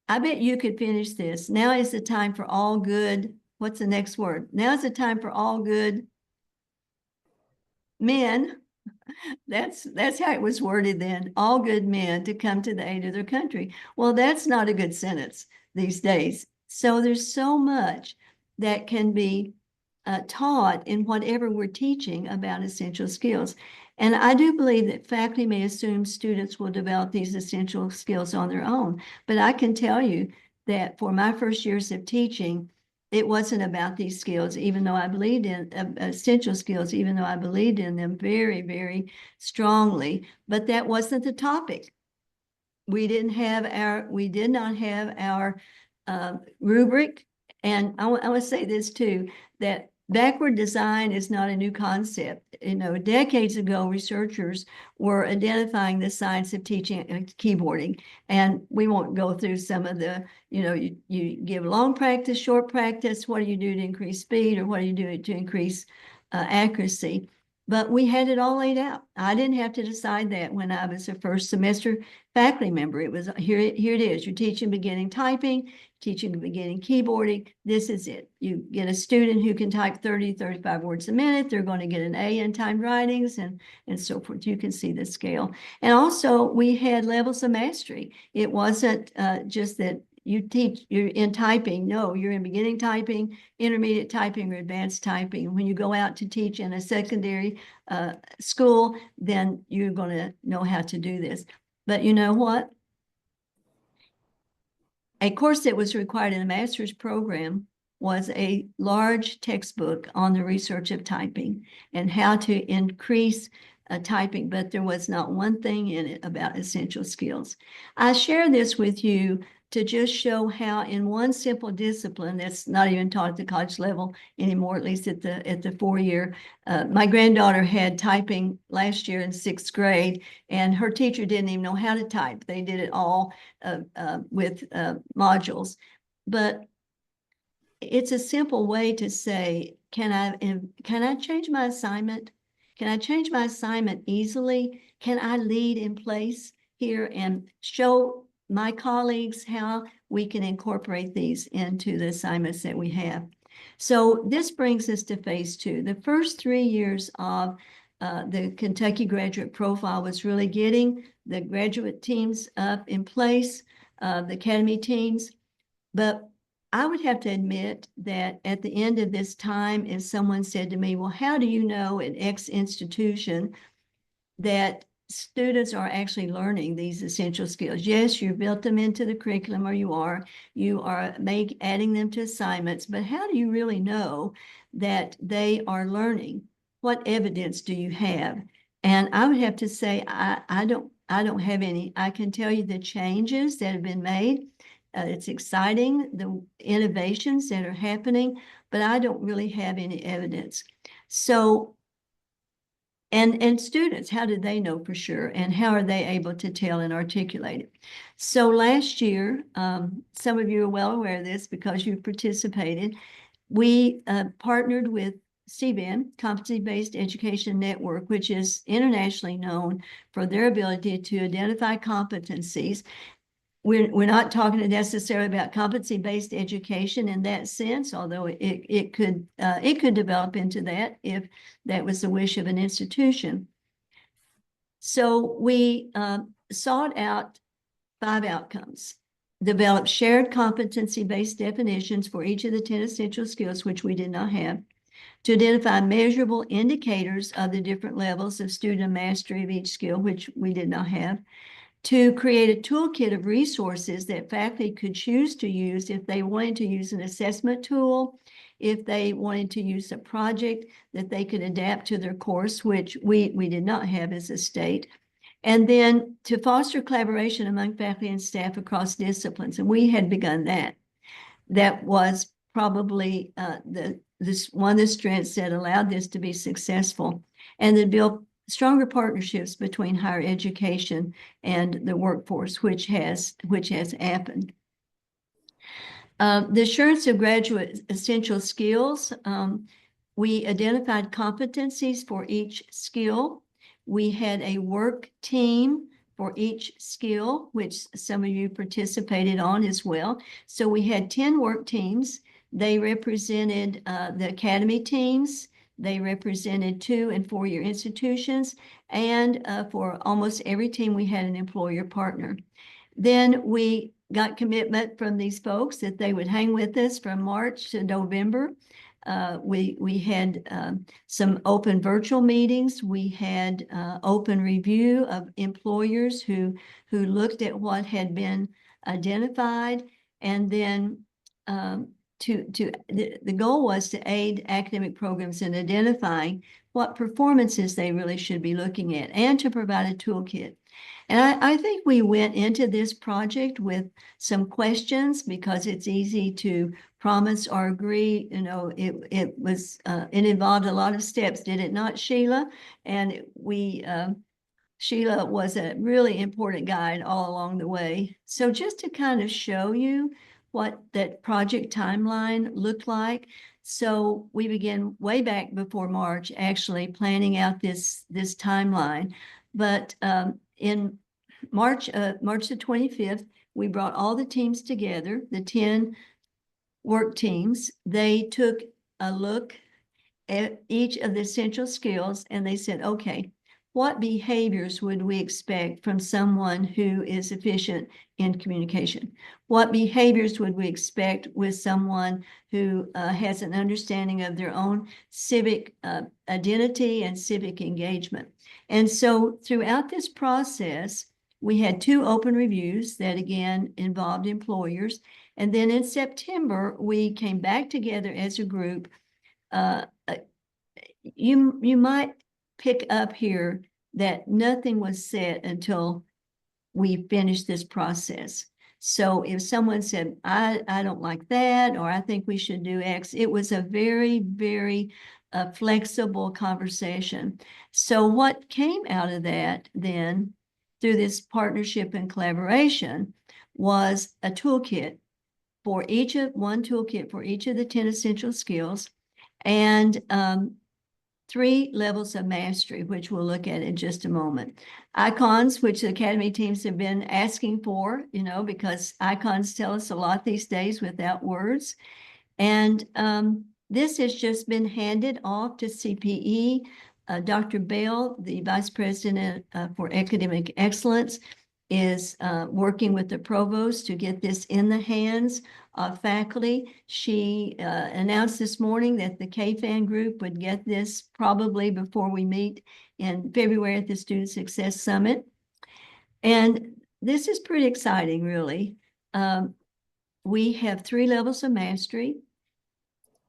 I bet you could finish this. Now is the time for all good. What's the next word? Now is the time for all good men. That's how it was worded then. All good men to come to the aid of their country. Well, that's not a good sentence these days. So there's so much that can be taught in whatever we're teaching about essential skills. And I do believe that faculty may assume students will develop these essential skills on their own. But I can tell you that for my first years of teaching, it wasn't about these skills, even though I believed in essential skills, even though I believed in them very, very strongly. But that wasn't the topic. We did not have our rubric. And I want to say this too, that backward design is not a new concept. Decades ago, researchers were identifying the science of teaching keyboarding. And we won't go through some of the, you give long practice, short practice. What do you do to increase speed, or what do you do to increase accuracy? But we had it all laid out. I didn't have to decide that when I was a first semester faculty member. It was here it is. You're teaching beginning typing, teaching beginning keyboarding. This is it. You get a student who can type 30, 35 words a minute. They're going to get an A in timed writings and so forth. You can see the scale. And also we had levels of mastery. It wasn't just that you're in typing. No, you're in beginning typing, intermediate typing, or advanced typing. When you go out to teach in a secondary school, then you're going to know how to do this. But you know what? A course that was required in a master's program was a large textbook on the research of typing and how to increase typing, but there was not one thing in it about essential skills. I share this with you to just show how in one simple discipline that's not even taught at the college level anymore, at least at the 4-year. My granddaughter had typing last year in 6th grade, and her teacher didn't even know how to type. They did it all with modules. But it's a simple way to say, can I change my assignment? Can I change my assignment easily? Can I lead in place here and show my colleagues how we can incorporate these into the assignments that we have? So this brings us to phase 2. The first 3 years of the Kentucky Graduate Profile was really getting the graduate teams up in place, the academy teams. But I would have to admit that at the end of this time, if someone said to me, well, how do you know at X institution that students are actually learning these essential skills? Yes, you built them into the curriculum, or you are adding them to assignments, but how do you really know that they are learning? What evidence do you have? And I would have to say, I don't have any. I can tell you the changes that have been made. It's exciting, the innovations that are happening, but I don't really have any evidence. So, and students, how do they know for sure? And how are they able to tell and articulate it? So last year, some of you are well aware of this because you participated. We partnered with CBN, Competency-Based Education Network, which is internationally known for their ability to identify competencies. We're not talking necessarily about competency-based education in that sense, although it could develop into that if that was the wish of an institution. So we sought out 5 outcomes: develop shared competency-based definitions for each of the 10 essential skills, which we did not have; to identify measurable indicators of the different levels of student mastery of each skill, which we did not have; to create a toolkit of resources that faculty could choose to use if they wanted to use an assessment tool, if they wanted to use a project that they could adapt to their course, which we did not have as a state; and then to foster collaboration among faculty and staff across disciplines. And we had begun that. That was probably one of the strengths that allowed this to be successful, and to build stronger partnerships between higher education and the workforce, which has happened. The assurance of graduate essential skills, we identified competencies for each skill. We had a work team for each skill, which some of you participated on as well. So we had 10 work teams. They represented the academy teams. They represented 2- and 4-year institutions. And for almost every team, we had an employer partner. Then we got commitment from these folks that they would hang with us from March to November. We had some open virtual meetings. We had open review of employers who looked at what had been identified, and then the goal was to aid academic programs in identifying what performances they really should be looking at, and to provide a toolkit. And I think we went into this project with some questions, because it's easy to promise or agree. You know, it involved a lot of steps, did it not, Sheila? And Sheila was a really important guide all along the way. So just to kind of show you what that project timeline looked like. So we began way back before March, actually planning out this timeline. But in March the 25th, we brought all the teams together, the 10 work teams. They took a look at each of the essential skills, and they said, okay, what behaviors would we expect from someone who is efficient in communication? What behaviors would we expect with someone who has an understanding of their own civic identity and civic engagement? And so throughout this process, we had 2 open reviews that again involved employers. And then in September, we came back together as a group. You might pick up here that nothing was said until we finished this process. So if someone said, I don't like that, or I think we should do X, it was a very, very flexible conversation. So what came out of that then, through this partnership and collaboration, was a toolkit for one toolkit for each of the 10 essential skills, and 3 levels of mastery, which we'll look at in just a moment. Icons, which the academy teams have been asking for, you know, because icons tell us a lot these days without words. And this has just been handed off to CPE. Dr. Bell, the Vice President for Academic Excellence, is working with the provost to get this in the hands of faculty. She announced this morning that the KFAN group would get this probably before we meet in February at the Student Success Summit. And this is pretty exciting, really. We have 3 levels of mastery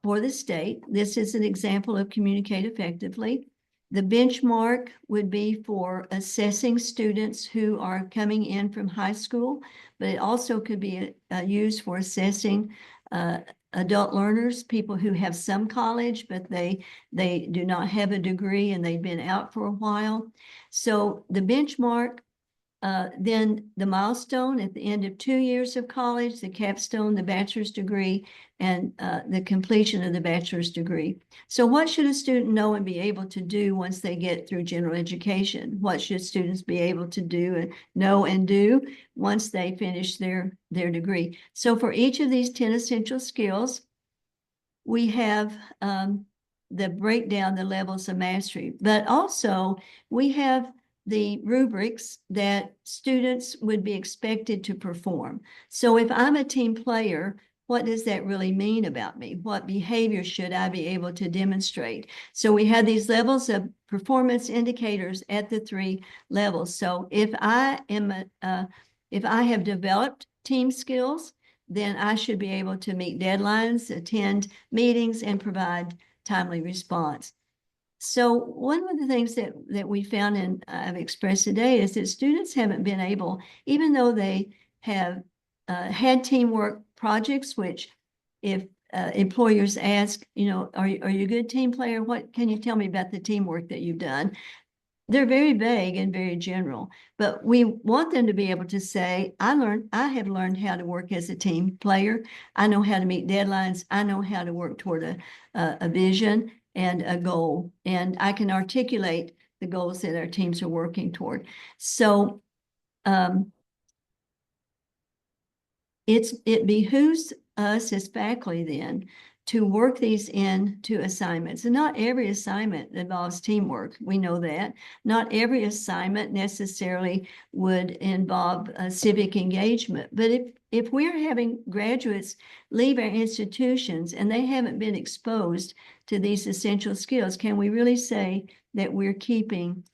for the state. This is an example of communicate effectively. The benchmark would be for assessing students who are coming in from high school, but it also could be used for assessing adult learners, people who have some college, but they do not have a degree and they've been out for a while. So the benchmark, then the milestone at the end of 2 years of college, the capstone, the bachelor's degree, and the completion of the bachelor's degree. So what should a student know and be able to do once they get through general education? What should students be able to do and know and do once they finish their degree? So for each of these 10 essential skills, we have the breakdown, the levels of mastery, but also we have the rubrics that students would be expected to perform. So if I'm a team player, what does that really mean about me? What behavior should I be able to demonstrate? So we have these levels of performance indicators at the 3 levels. So if I have developed team skills, then I should be able to meet deadlines, attend meetings, and provide timely response. So one of the things that we found and I've expressed today is that students haven't been able, even though they have had teamwork projects, which if employers ask, you know, are you a good team player? What can you tell me about the teamwork that you've done? they're very vague and very general, but we want them to be able to say, I have learned how to work as a team player. I know how to meet deadlines. I know how to work toward a vision and a goal, and I can articulate the goals that our teams are working toward. So it behooves us as faculty then to work these into assignments. And not every assignment involves teamwork. We know that. Not every assignment necessarily would involve civic engagement. But if we're having graduates leave our institutions and they haven't been exposed to these essential skills, can we really say that we're keeping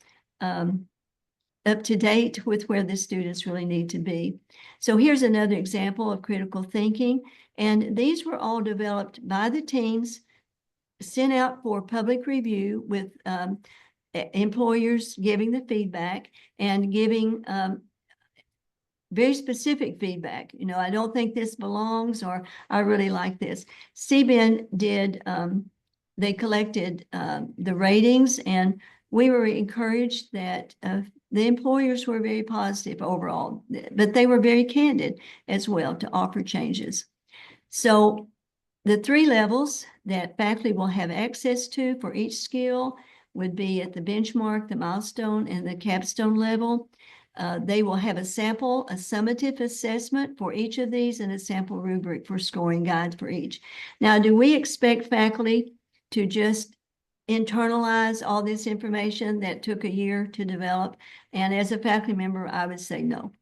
up to date with where the students really need to be? So here's another example of critical thinking. And these were all developed by the teams, sent out for public review with employers giving the feedback and giving very specific feedback. You know, I don't think this belongs, or I really like this. CBN did, they collected the ratings, and we were encouraged that the employers were very positive overall, but they were very candid as well to offer changes. So the 3 levels that faculty will have access to for each skill would be at the benchmark, the milestone, and the capstone level. They will have a summative assessment for each of these and a sample rubric for scoring guides for each. Now, do we expect faculty to just internalize all this information that took a year to develop? And as a faculty member, I would say no.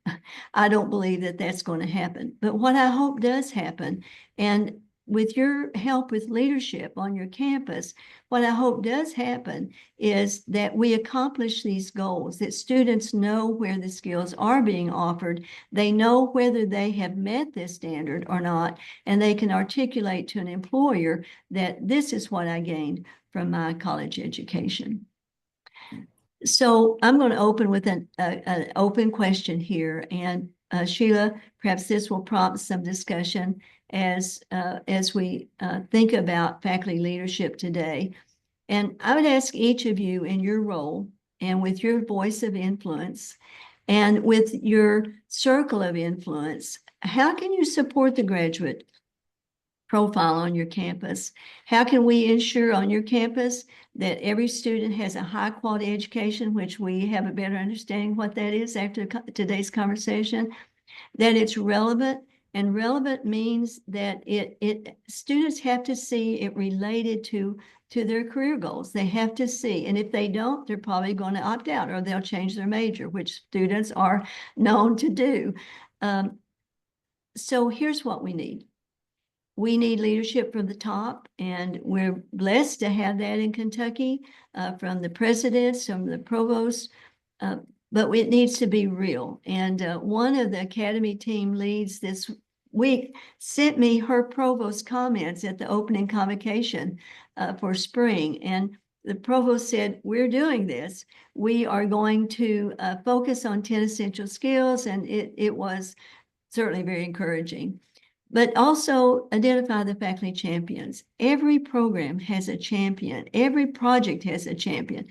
I don't believe that that's going to happen. But what I hope does happen, and with your help with leadership on your campus, what I hope does happen is that we accomplish these goals, that students know where the skills are being offered, they know whether they have met this standard or not, and they can articulate to an employer that this is what I gained from my college education. So I'm going to open with an open question here, and Sheila, perhaps this will prompt some discussion as we think about faculty leadership today. And I would ask each of you in your role and with your voice of influence and with your circle of influence, how can you support the graduate profile on your campus? How can we ensure on your campus that every student has a high quality education, which we have a better understanding what that is after today's conversation, that it's relevant? And relevant means that students have to see it related to their career goals. They have to see, and if they don't, they're probably going to opt out or they'll change their major, which students are known to do. So here's what we need. We need leadership from the top, and we're blessed to have that in Kentucky, from the presidents, from the provosts, but it needs to be real. And one of the academy team leads this week sent me her provost comments at the opening convocation for spring. And the provost said, we're doing this. We are going to focus on 10 essential skills, and it was certainly very encouraging. But also identify the faculty champions. Every program has a champion. Every project has a champion.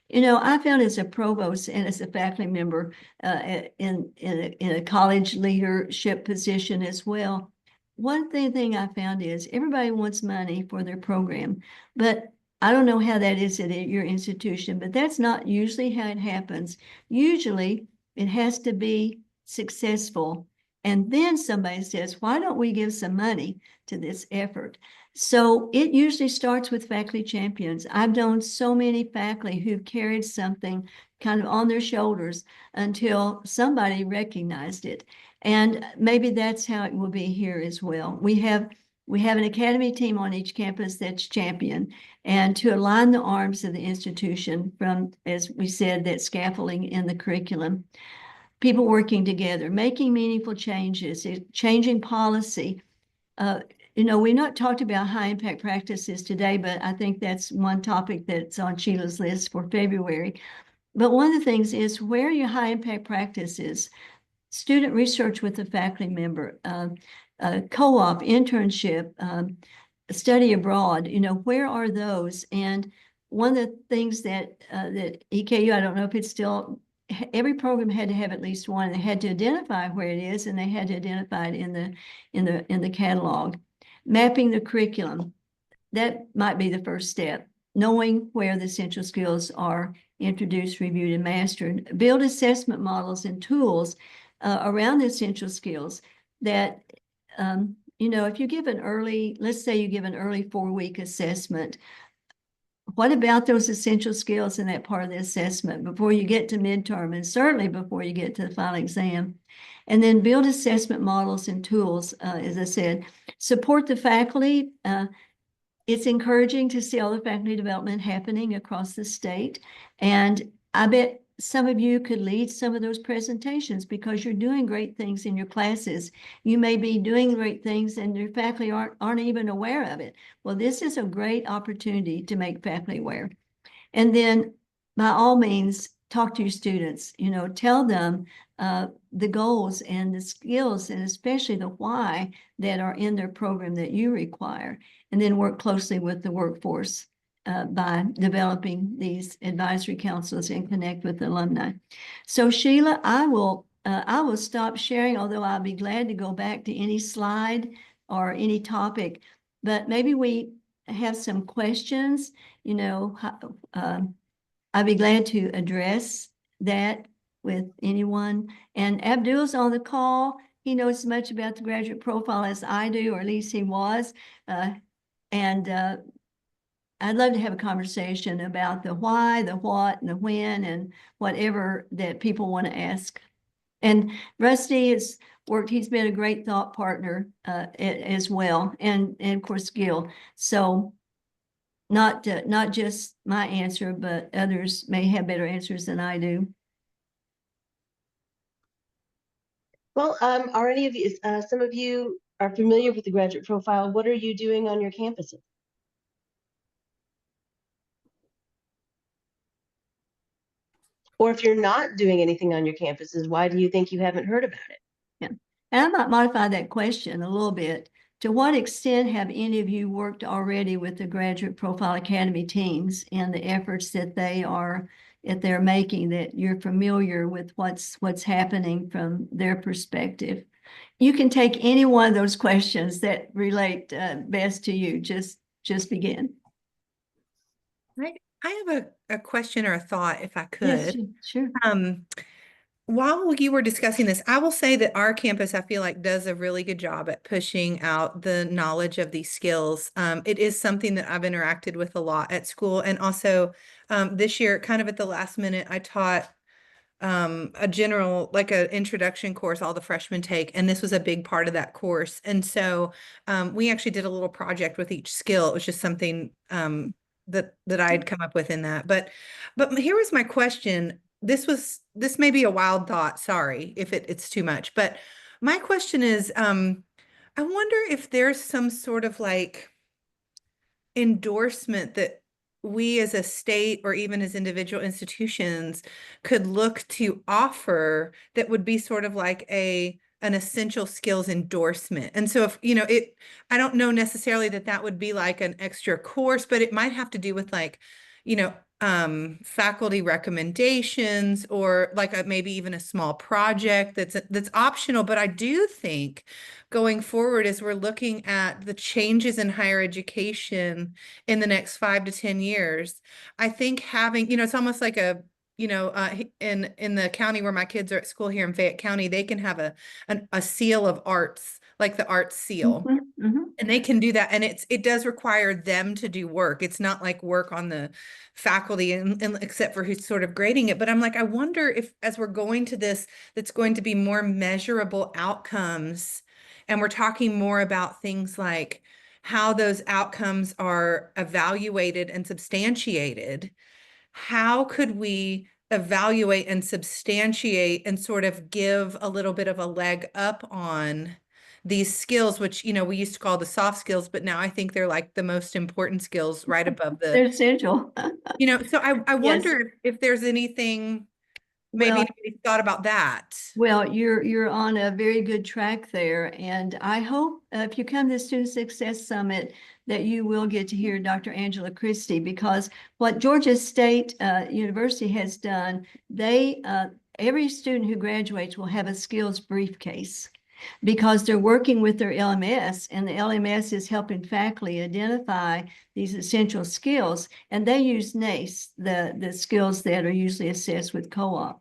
You know, I found as a provost and as a faculty member in a college leadership position as well, one thing I found is everybody wants money for their program, but I don't know how that is at your institution, but that's not usually how it happens. Usually it has to be successful. And then somebody says, why don't we give some money to this effort? So it usually starts with faculty champions. I've known so many faculty who've carried something kind of on their shoulders until somebody recognized it. And maybe that's how it will be here as well. We have an academy team on each campus that's champion, and to align the arms of the institution from, as we said, that scaffolding in the curriculum. People working together, making meaningful changes, changing policy. You know, we've not talked about high impact practices today, but I think that's one topic that's on Sheila's list for February. But one of the things is, where are your high impact practices? Student research with a faculty member, co-op, internship, study abroad, you know, where are those? And one of the things that that EKU, I don't know if it's still, every program had to have at least one. They had to identify where it is, and they had to identify it in the catalog. Mapping the curriculum, that might be the first step. Knowing where the essential skills are introduced, reviewed, and mastered. Build assessment models and tools around the essential skills that, you know, if you give an early, let's say you give an early 4-week assessment, what about those essential skills in that part of the assessment before you get to midterm, and certainly before you get to the final exam? And then build assessment models and tools, as I said. Support the faculty. It's encouraging to see all the faculty development happening across the state. And I bet some of you could lead some of those presentations because you're doing great things in your classes. You may be doing great things and your faculty aren't even aware of it. Well, this is a great opportunity to make faculty aware. And then by all means, talk to your students, you know, tell them the goals and the skills and especially the why that are in their program that you require, and then work closely with the workforce by developing these advisory councils and connect with the alumni. So Sheila, I will stop sharing, although I'll be glad to go back to any slide or any topic, but maybe we have some questions, you know, I'd be glad to address that with anyone. And Abdul's on the call. He knows as much about the graduate profile as I do, or at least he was. I'd love to have a conversation about the why, the what, and the when, and whatever that people want to ask. And Rusty has worked, he's been a great thought partner as well, and of course Gil. So not just my answer, but others may have better answers than I do. Well, are any of you, some of you are familiar with the graduate profile. What are you doing on your campuses? Or if you're not doing anything on your campuses, why do you think you haven't heard about it? Yeah, and I might modify that question a little bit. To what extent have any of you worked already with the Graduate Profile Academy teams and the efforts that they're making, that you're familiar with what's happening from their perspective? You can take any one of those questions that relate best to you. Just begin. I have a question or a thought, if I could. Yes, sure. While you were discussing this, I will say that our campus, I feel like, does a really good job at pushing out the knowledge of these skills. It is something that I've interacted with a lot at school. And also this year, kind of at the last minute, I taught a general, like an introduction course all the freshmen take. And this was a big part of that course. And so we actually did a little project with each skill. It was just something that I had come up with in that. But here was my question. This may be a wild thought. Sorry if it's too much, but my question is, I wonder if there's some sort of like endorsement that we as a state or even as individual institutions could look to offer that would be sort of like an essential skills endorsement. And so if, you know, I don't know necessarily that would be like an extra course, but it might have to do with like, you know, faculty recommendations or like maybe even a small project that's optional. But I do think going forward, as we're looking at the changes in higher education in the next 5 to 10 years, I think having, you know, it's almost like a, you know, in the county where my kids are at school here in Fayette County, they can have a seal of arts, like the arts seal. Mm-hmm, mm-hmm. And they can do that. And it does require them to do work. It's not like work on the faculty and except for who's sort of grading it. But I'm like, I wonder if as we're going to this, that's going to be more measurable outcomes. And we're talking more about things like how those outcomes are evaluated and substantiated. How could we evaluate and substantiate and sort of give a little bit of a leg up on these skills, which, you know, we used to call the soft skills, but now I think they're like the most important skills right above They're essential. you know, so I Yes. wonder if there's anything maybe Well- nobody thought about that. Well, you're on a very good track there, and I hope if you come to the Student Success Summit that you will get to hear Dr. Angela Christie, because what Georgia State University has done, they every student who graduates will have a skills briefcase, because they're working with their LMS, and the LMS is helping faculty identify these essential skills, and they use NACE, the skills that are usually assessed with co-op.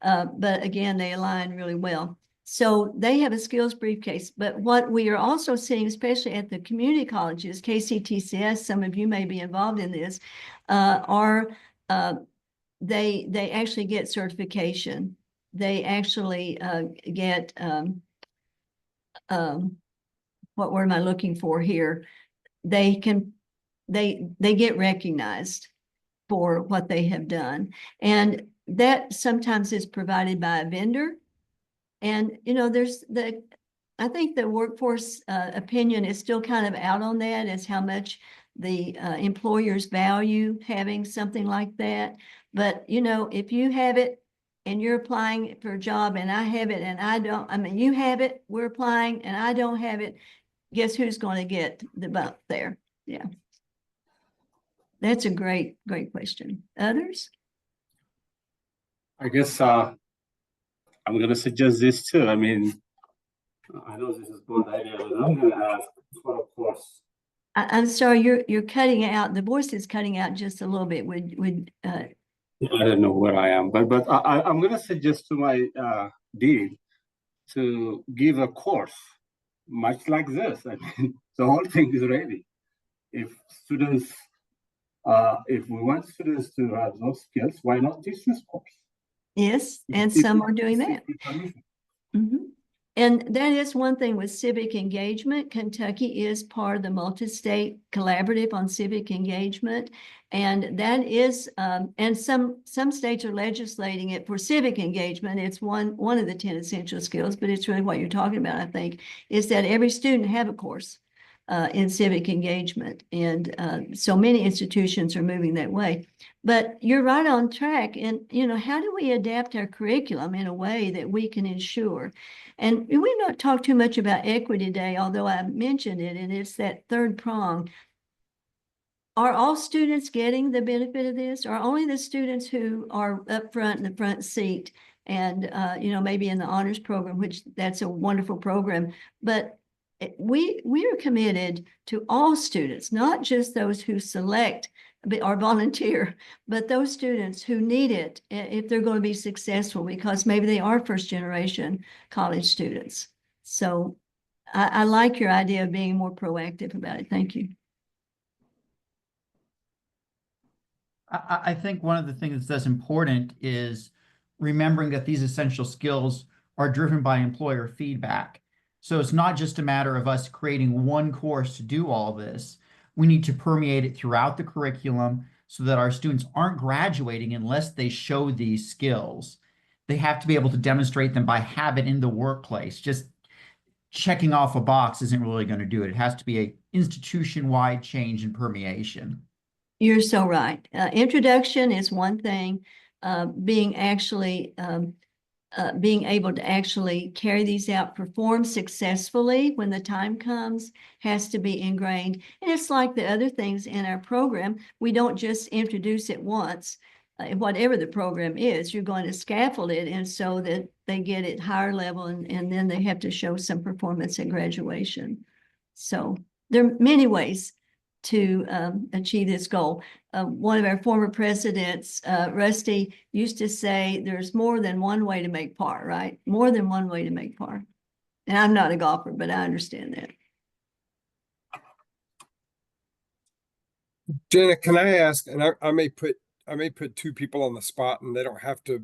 But again, they align really well. So they have a skills briefcase. But what we are also seeing, especially at the community colleges, KCTCS, some of you may be involved in this, they actually get certification. They actually get what word am I looking for here? They get recognized for what they have done. And that sometimes is provided by a vendor. And, you know, I think the workforce opinion is still kind of out on that, as how much the employers value having something like that. But, you know, if you have it and you're applying for a job and I have it and I don't, I mean, you have it, we're applying and I don't have it, guess who's going to get the bump there? Yeah. That's a great question. Others? I guess I'm going to suggest this too. I mean, I know this is a good idea, but I'm going to ask for a course. I'm sorry, you're cutting out. The voice is cutting out just a little bit. I don't know where I am, but I'm going to suggest to my dean to give a course much like this. I mean, the whole thing is ready. If students, if we want students to have those skills, why not teach this course? Yes, and some are doing that. Mm-hmm. And that is one thing with civic engagement. Kentucky is part of the multi-state collaborative on civic engagement. And that is, and some states are legislating it for civic engagement. It's one of the 10 essential skills, but it's really what you're talking about, I think, is that every student have a course in civic engagement. And so many institutions are moving that way. But you're right on track. And, you know, how do we adapt our curriculum in a way that we can ensure? And we've not talked too much about equity today, although I mentioned it, and it's that third prong. Are all students getting the benefit of this? Or only the students who are up front in the front seat and, you know, maybe in the honors program, which that's a wonderful program. But we are committed to all students, not just those who select or volunteer, but those students who need it if they're going to be successful, because maybe they are first generation college students. So I like your idea of being more proactive about it. Thank you. I think one of the things that's important is remembering that these essential skills are driven by employer feedback. So it's not just a matter of us creating one course to do all this. We need to permeate it throughout the curriculum so that our students aren't graduating unless they show these skills. They have to be able to demonstrate them by habit in the workplace. Just checking off a box isn't really going to do it. It has to be an institution-wide change in permeation. You're so right. Introduction is one thing. Being able to actually carry these out, perform successfully when the time comes, has to be ingrained. And it's like the other things in our program. We don't just introduce it once. Whatever the program is, you're going to scaffold it, and so that they get it higher level, and then they have to show some performance at graduation. So there are many ways to achieve this goal. One of our former presidents, Rusty, used to say there's more than one way to make par, right? More than one way to make par. And I'm not a golfer, but I understand that. Janet, can I ask, and I may put two people on the spot, and they don't have to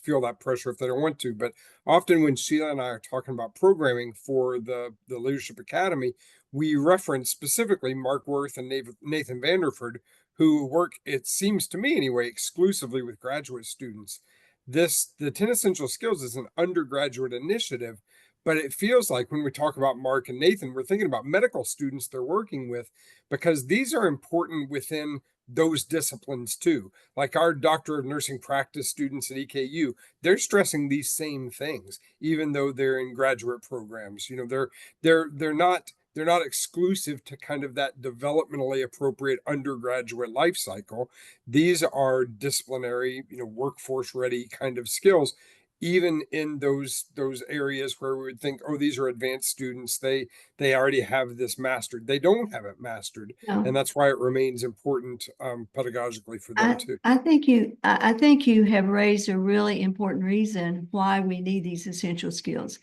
feel that pressure if they don't want to, but often when Sheila and I are talking about programming for the Leadership Academy, we reference specifically Mark Worth and Nathan Vanderford, who work, it seems to me anyway, exclusively with graduate students. The 10 Essential Skills is an undergraduate initiative, but it feels like when we talk about Mark and Nathan, we're thinking about medical students they're working with, because these are important within those disciplines too. Like our Doctor of Nursing Practice students at EKU, they're stressing these same things, even though they're in graduate programs. You know, they're not exclusive to kind of that developmentally appropriate undergraduate life cycle. These are disciplinary, you know, workforce ready kind of skills, even in those areas where we would think, oh, these are advanced students, they already have this mastered. They don't have it mastered, No. and that's why it remains important pedagogically for them too. I think you have raised a really important reason why we need these essential skills,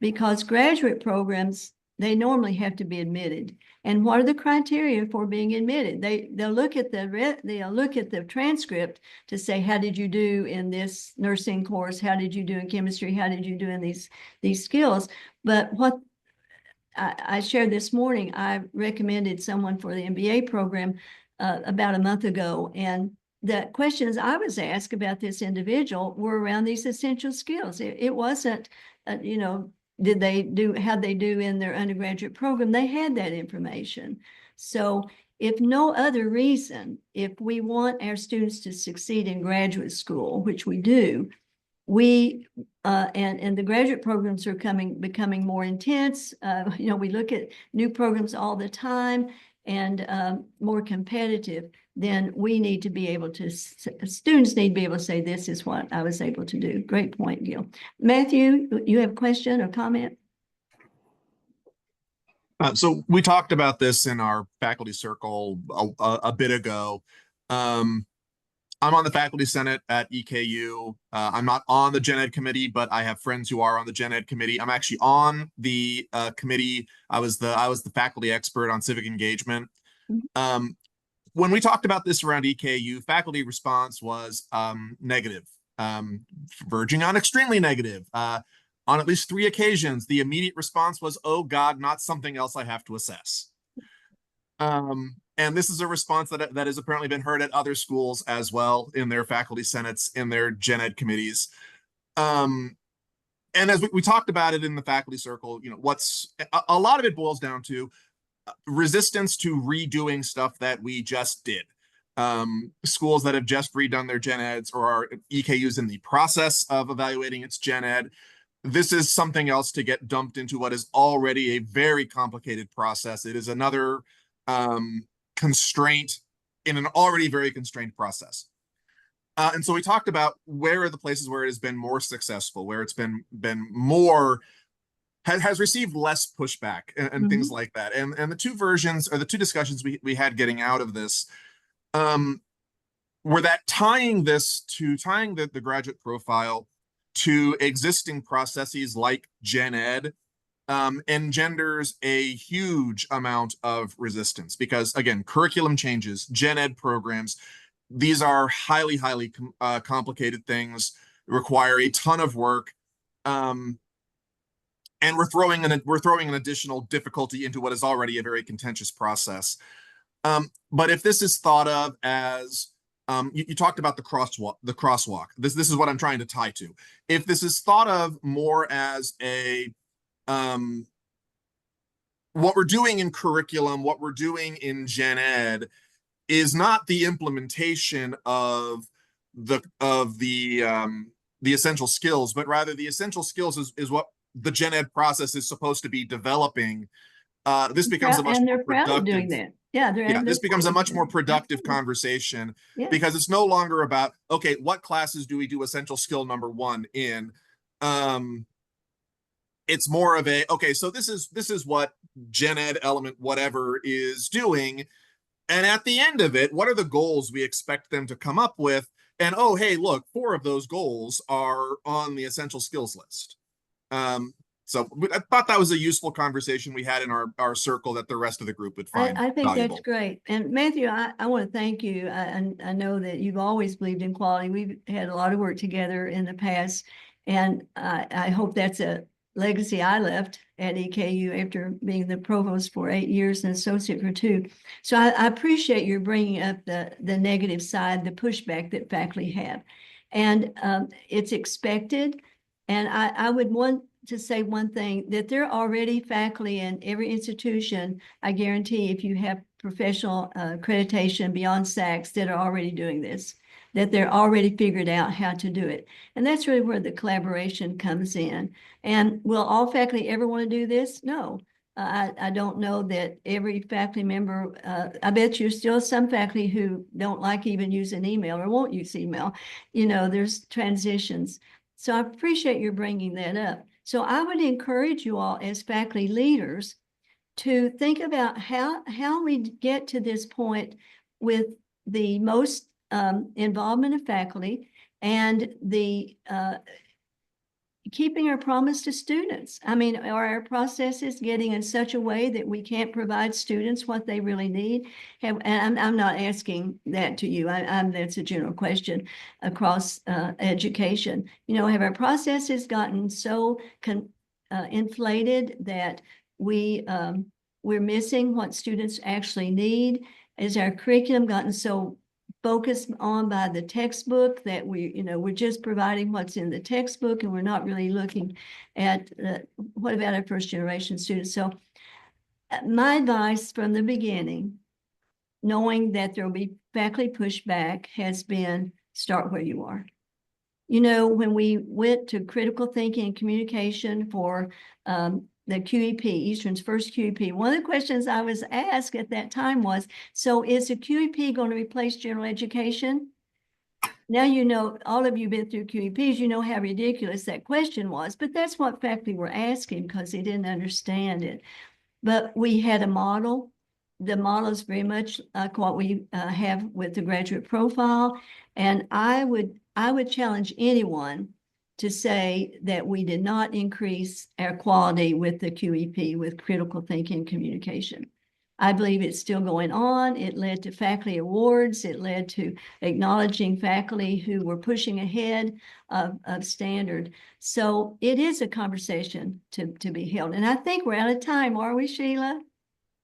because graduate programs, they normally have to be admitted. And what are the criteria for being admitted? They'll look at the transcript to say, how did you do in this nursing course? How did you do in chemistry? How did you do in these skills? But what I shared this morning, I recommended someone for the MBA program about a month ago, and the questions I was asked about this individual were around these essential skills. It wasn't, you know, how'd they do in their undergraduate program? They had that information. So if no other reason, if we want our students to succeed in graduate school, which we do, and the graduate programs are becoming more intense. You know, we look at new programs all the time and more competitive, then we need to be able to, students need to be able to say, this is what I was able to do. Great point, Gil. Matthew, you have a question or comment? So we talked about this in our faculty circle a bit ago. I'm on the faculty senate at EKU. I'm not on the Gen Ed committee, but I have friends who are on the Gen Ed committee. I'm actually on the committee. I was the faculty expert on civic engagement. When we talked about this around EKU, faculty response was negative, verging on extremely negative. On at least 3 occasions, the immediate response was, oh God, not something else I have to assess. And this is a response that has apparently been heard at other schools as well in their faculty senates, in their Gen Ed committees. And as we talked about it in the faculty circle, you know, a lot of it boils down to resistance to redoing stuff that we just did. Schools that have just redone their Gen Eds or are EKUs in the process of evaluating its Gen Ed. This is something else to get dumped into what is already a very complicated process. It is another constraint in an already very constrained process. And so we talked about where are the places where it has been more successful, where it's been more, has received less pushback and things like that. And the 2 versions or the 2 discussions we had getting out of this were that tying the graduate profile to existing processes like Gen Ed engenders a huge amount of resistance because, again, curriculum changes, Gen Ed programs, these are highly complicated things, require a ton of work, and we're throwing an additional difficulty into what is already a very contentious process. But if this is thought of as you talked about the crosswalk. This is what I'm trying to tie to. If this is thought of more as a what we're doing in curriculum, what we're doing in Gen Ed is not the implementation of the essential skills, but rather the essential skills is what the Gen Ed process is supposed to be developing. This becomes a much more productive. Doing that. This becomes a much more productive conversation because it's no longer about, okay, what classes do we do essential skill number 1 in? It's more of a, okay, so this is what Gen Ed element whatever is doing. And at the end of it, what are the goals we expect them to come up with? And oh, hey, look, 4 of those goals are on the essential skills list. So I thought that was a useful conversation we had in our circle that the rest of the group would find I think valuable. That's great. And Matthew, I want to thank you. I know that you've always believed in quality. We've had a lot of work together in the past, and I hope that's a legacy I left at EKU after being the provost for 8 years and associate for 2. So I appreciate your bringing up the negative side, the pushback that faculty have. And it's expected. And I would want to say one thing, that there are already faculty in every institution. I guarantee if you have professional accreditation beyond SACS that are already doing this, that they're already figured out how to do it. And that's really where the collaboration comes in. And will all faculty ever want to do this? No. I don't know that every faculty member, I bet you still some faculty who don't like even using email or won't use email. You know, there's transitions. So I appreciate your bringing that up. So I would encourage you all as faculty leaders to think about how we get to this point with the most involvement of faculty and the keeping our promise to students. I mean, are our processes getting in such a way that we can't provide students what they really need? And I'm not asking that to you. That's a general question across education. You know, have our processes gotten so inflated that we're missing what students actually need? Is our curriculum gotten so focused on by the textbook that we're just providing what's in the textbook and we're not really looking at what about our first generation students? So my advice from the beginning, knowing that there will be faculty pushback, has been start where you are. You know, when we went to critical thinking and communication for the QEP, Eastern's first QEP, one of the questions I was asked at that time was, so is the QEP going to replace general education? Now, you know, all of you been through QEPs, you know how ridiculous that question was, but that's what faculty were asking because they didn't understand it. But we had a model. The model is very much like what we have with the graduate profile. And I would challenge anyone to say that we did not increase our quality with the QEP, with critical thinking and communication. I believe it's still going on. It led to faculty awards. It led to acknowledging faculty who were pushing ahead of standard. So it is a conversation to be held. And I think we're out of time, are we, Sheila?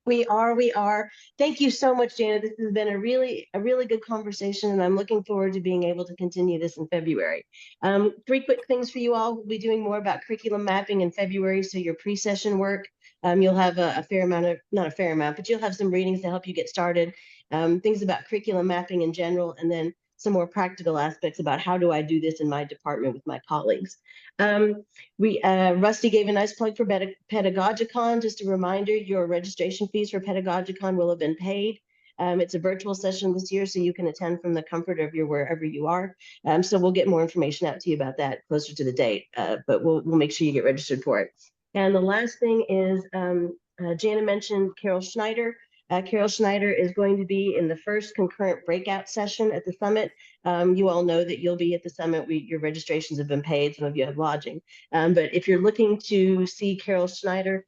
We are. Thank you so much, Jana. This has been a really good conversation, and I'm looking forward to being able to continue this in February. 3 quick things for you all. We'll be doing more about curriculum mapping in February, so your pre-session work, you'll have a fair amount of, not a fair amount, but you'll have some readings to help you get started, things about curriculum mapping in general, and then some more practical aspects about how do I do this in my department with my colleagues. Rusty gave a nice plug for Pedagogicon. Just a reminder, your registration fees for Pedagogicon will have been paid. It's a virtual session this year, so you can attend from the comfort of wherever you are. So we'll get more information out to you about that closer to the date, but we'll make sure you get registered for it. And the last thing is, Jana mentioned Carol Schneider. Carol Schneider is going to be in the first concurrent breakout session at the summit. You all know that you'll be at the summit. Your registrations have been paid. Some of you have lodging. But if you're looking to see Carol Schneider,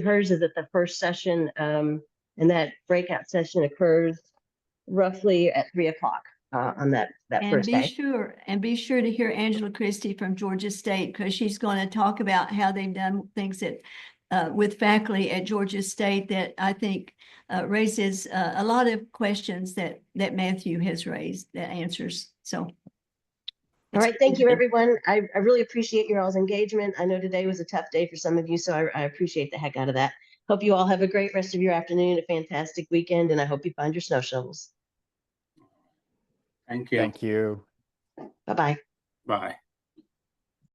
hers is at the first session, and that breakout session occurs roughly at 3 o'clock on that first day. Be sure to hear Angela Christie from Georgia State, because she's going to talk about how they've done things with faculty at Georgia State that I think raises a lot of questions that Matthew has raised, that answers. So. All right. Thank you, everyone. I really appreciate your all's engagement. I know today was a tough day for some of you, so I appreciate the heck out of that. Hope you all have a great rest of your afternoon, a fantastic weekend, and I hope you find your snow shovels. Thank you. Thank you. Bye-bye. Bye.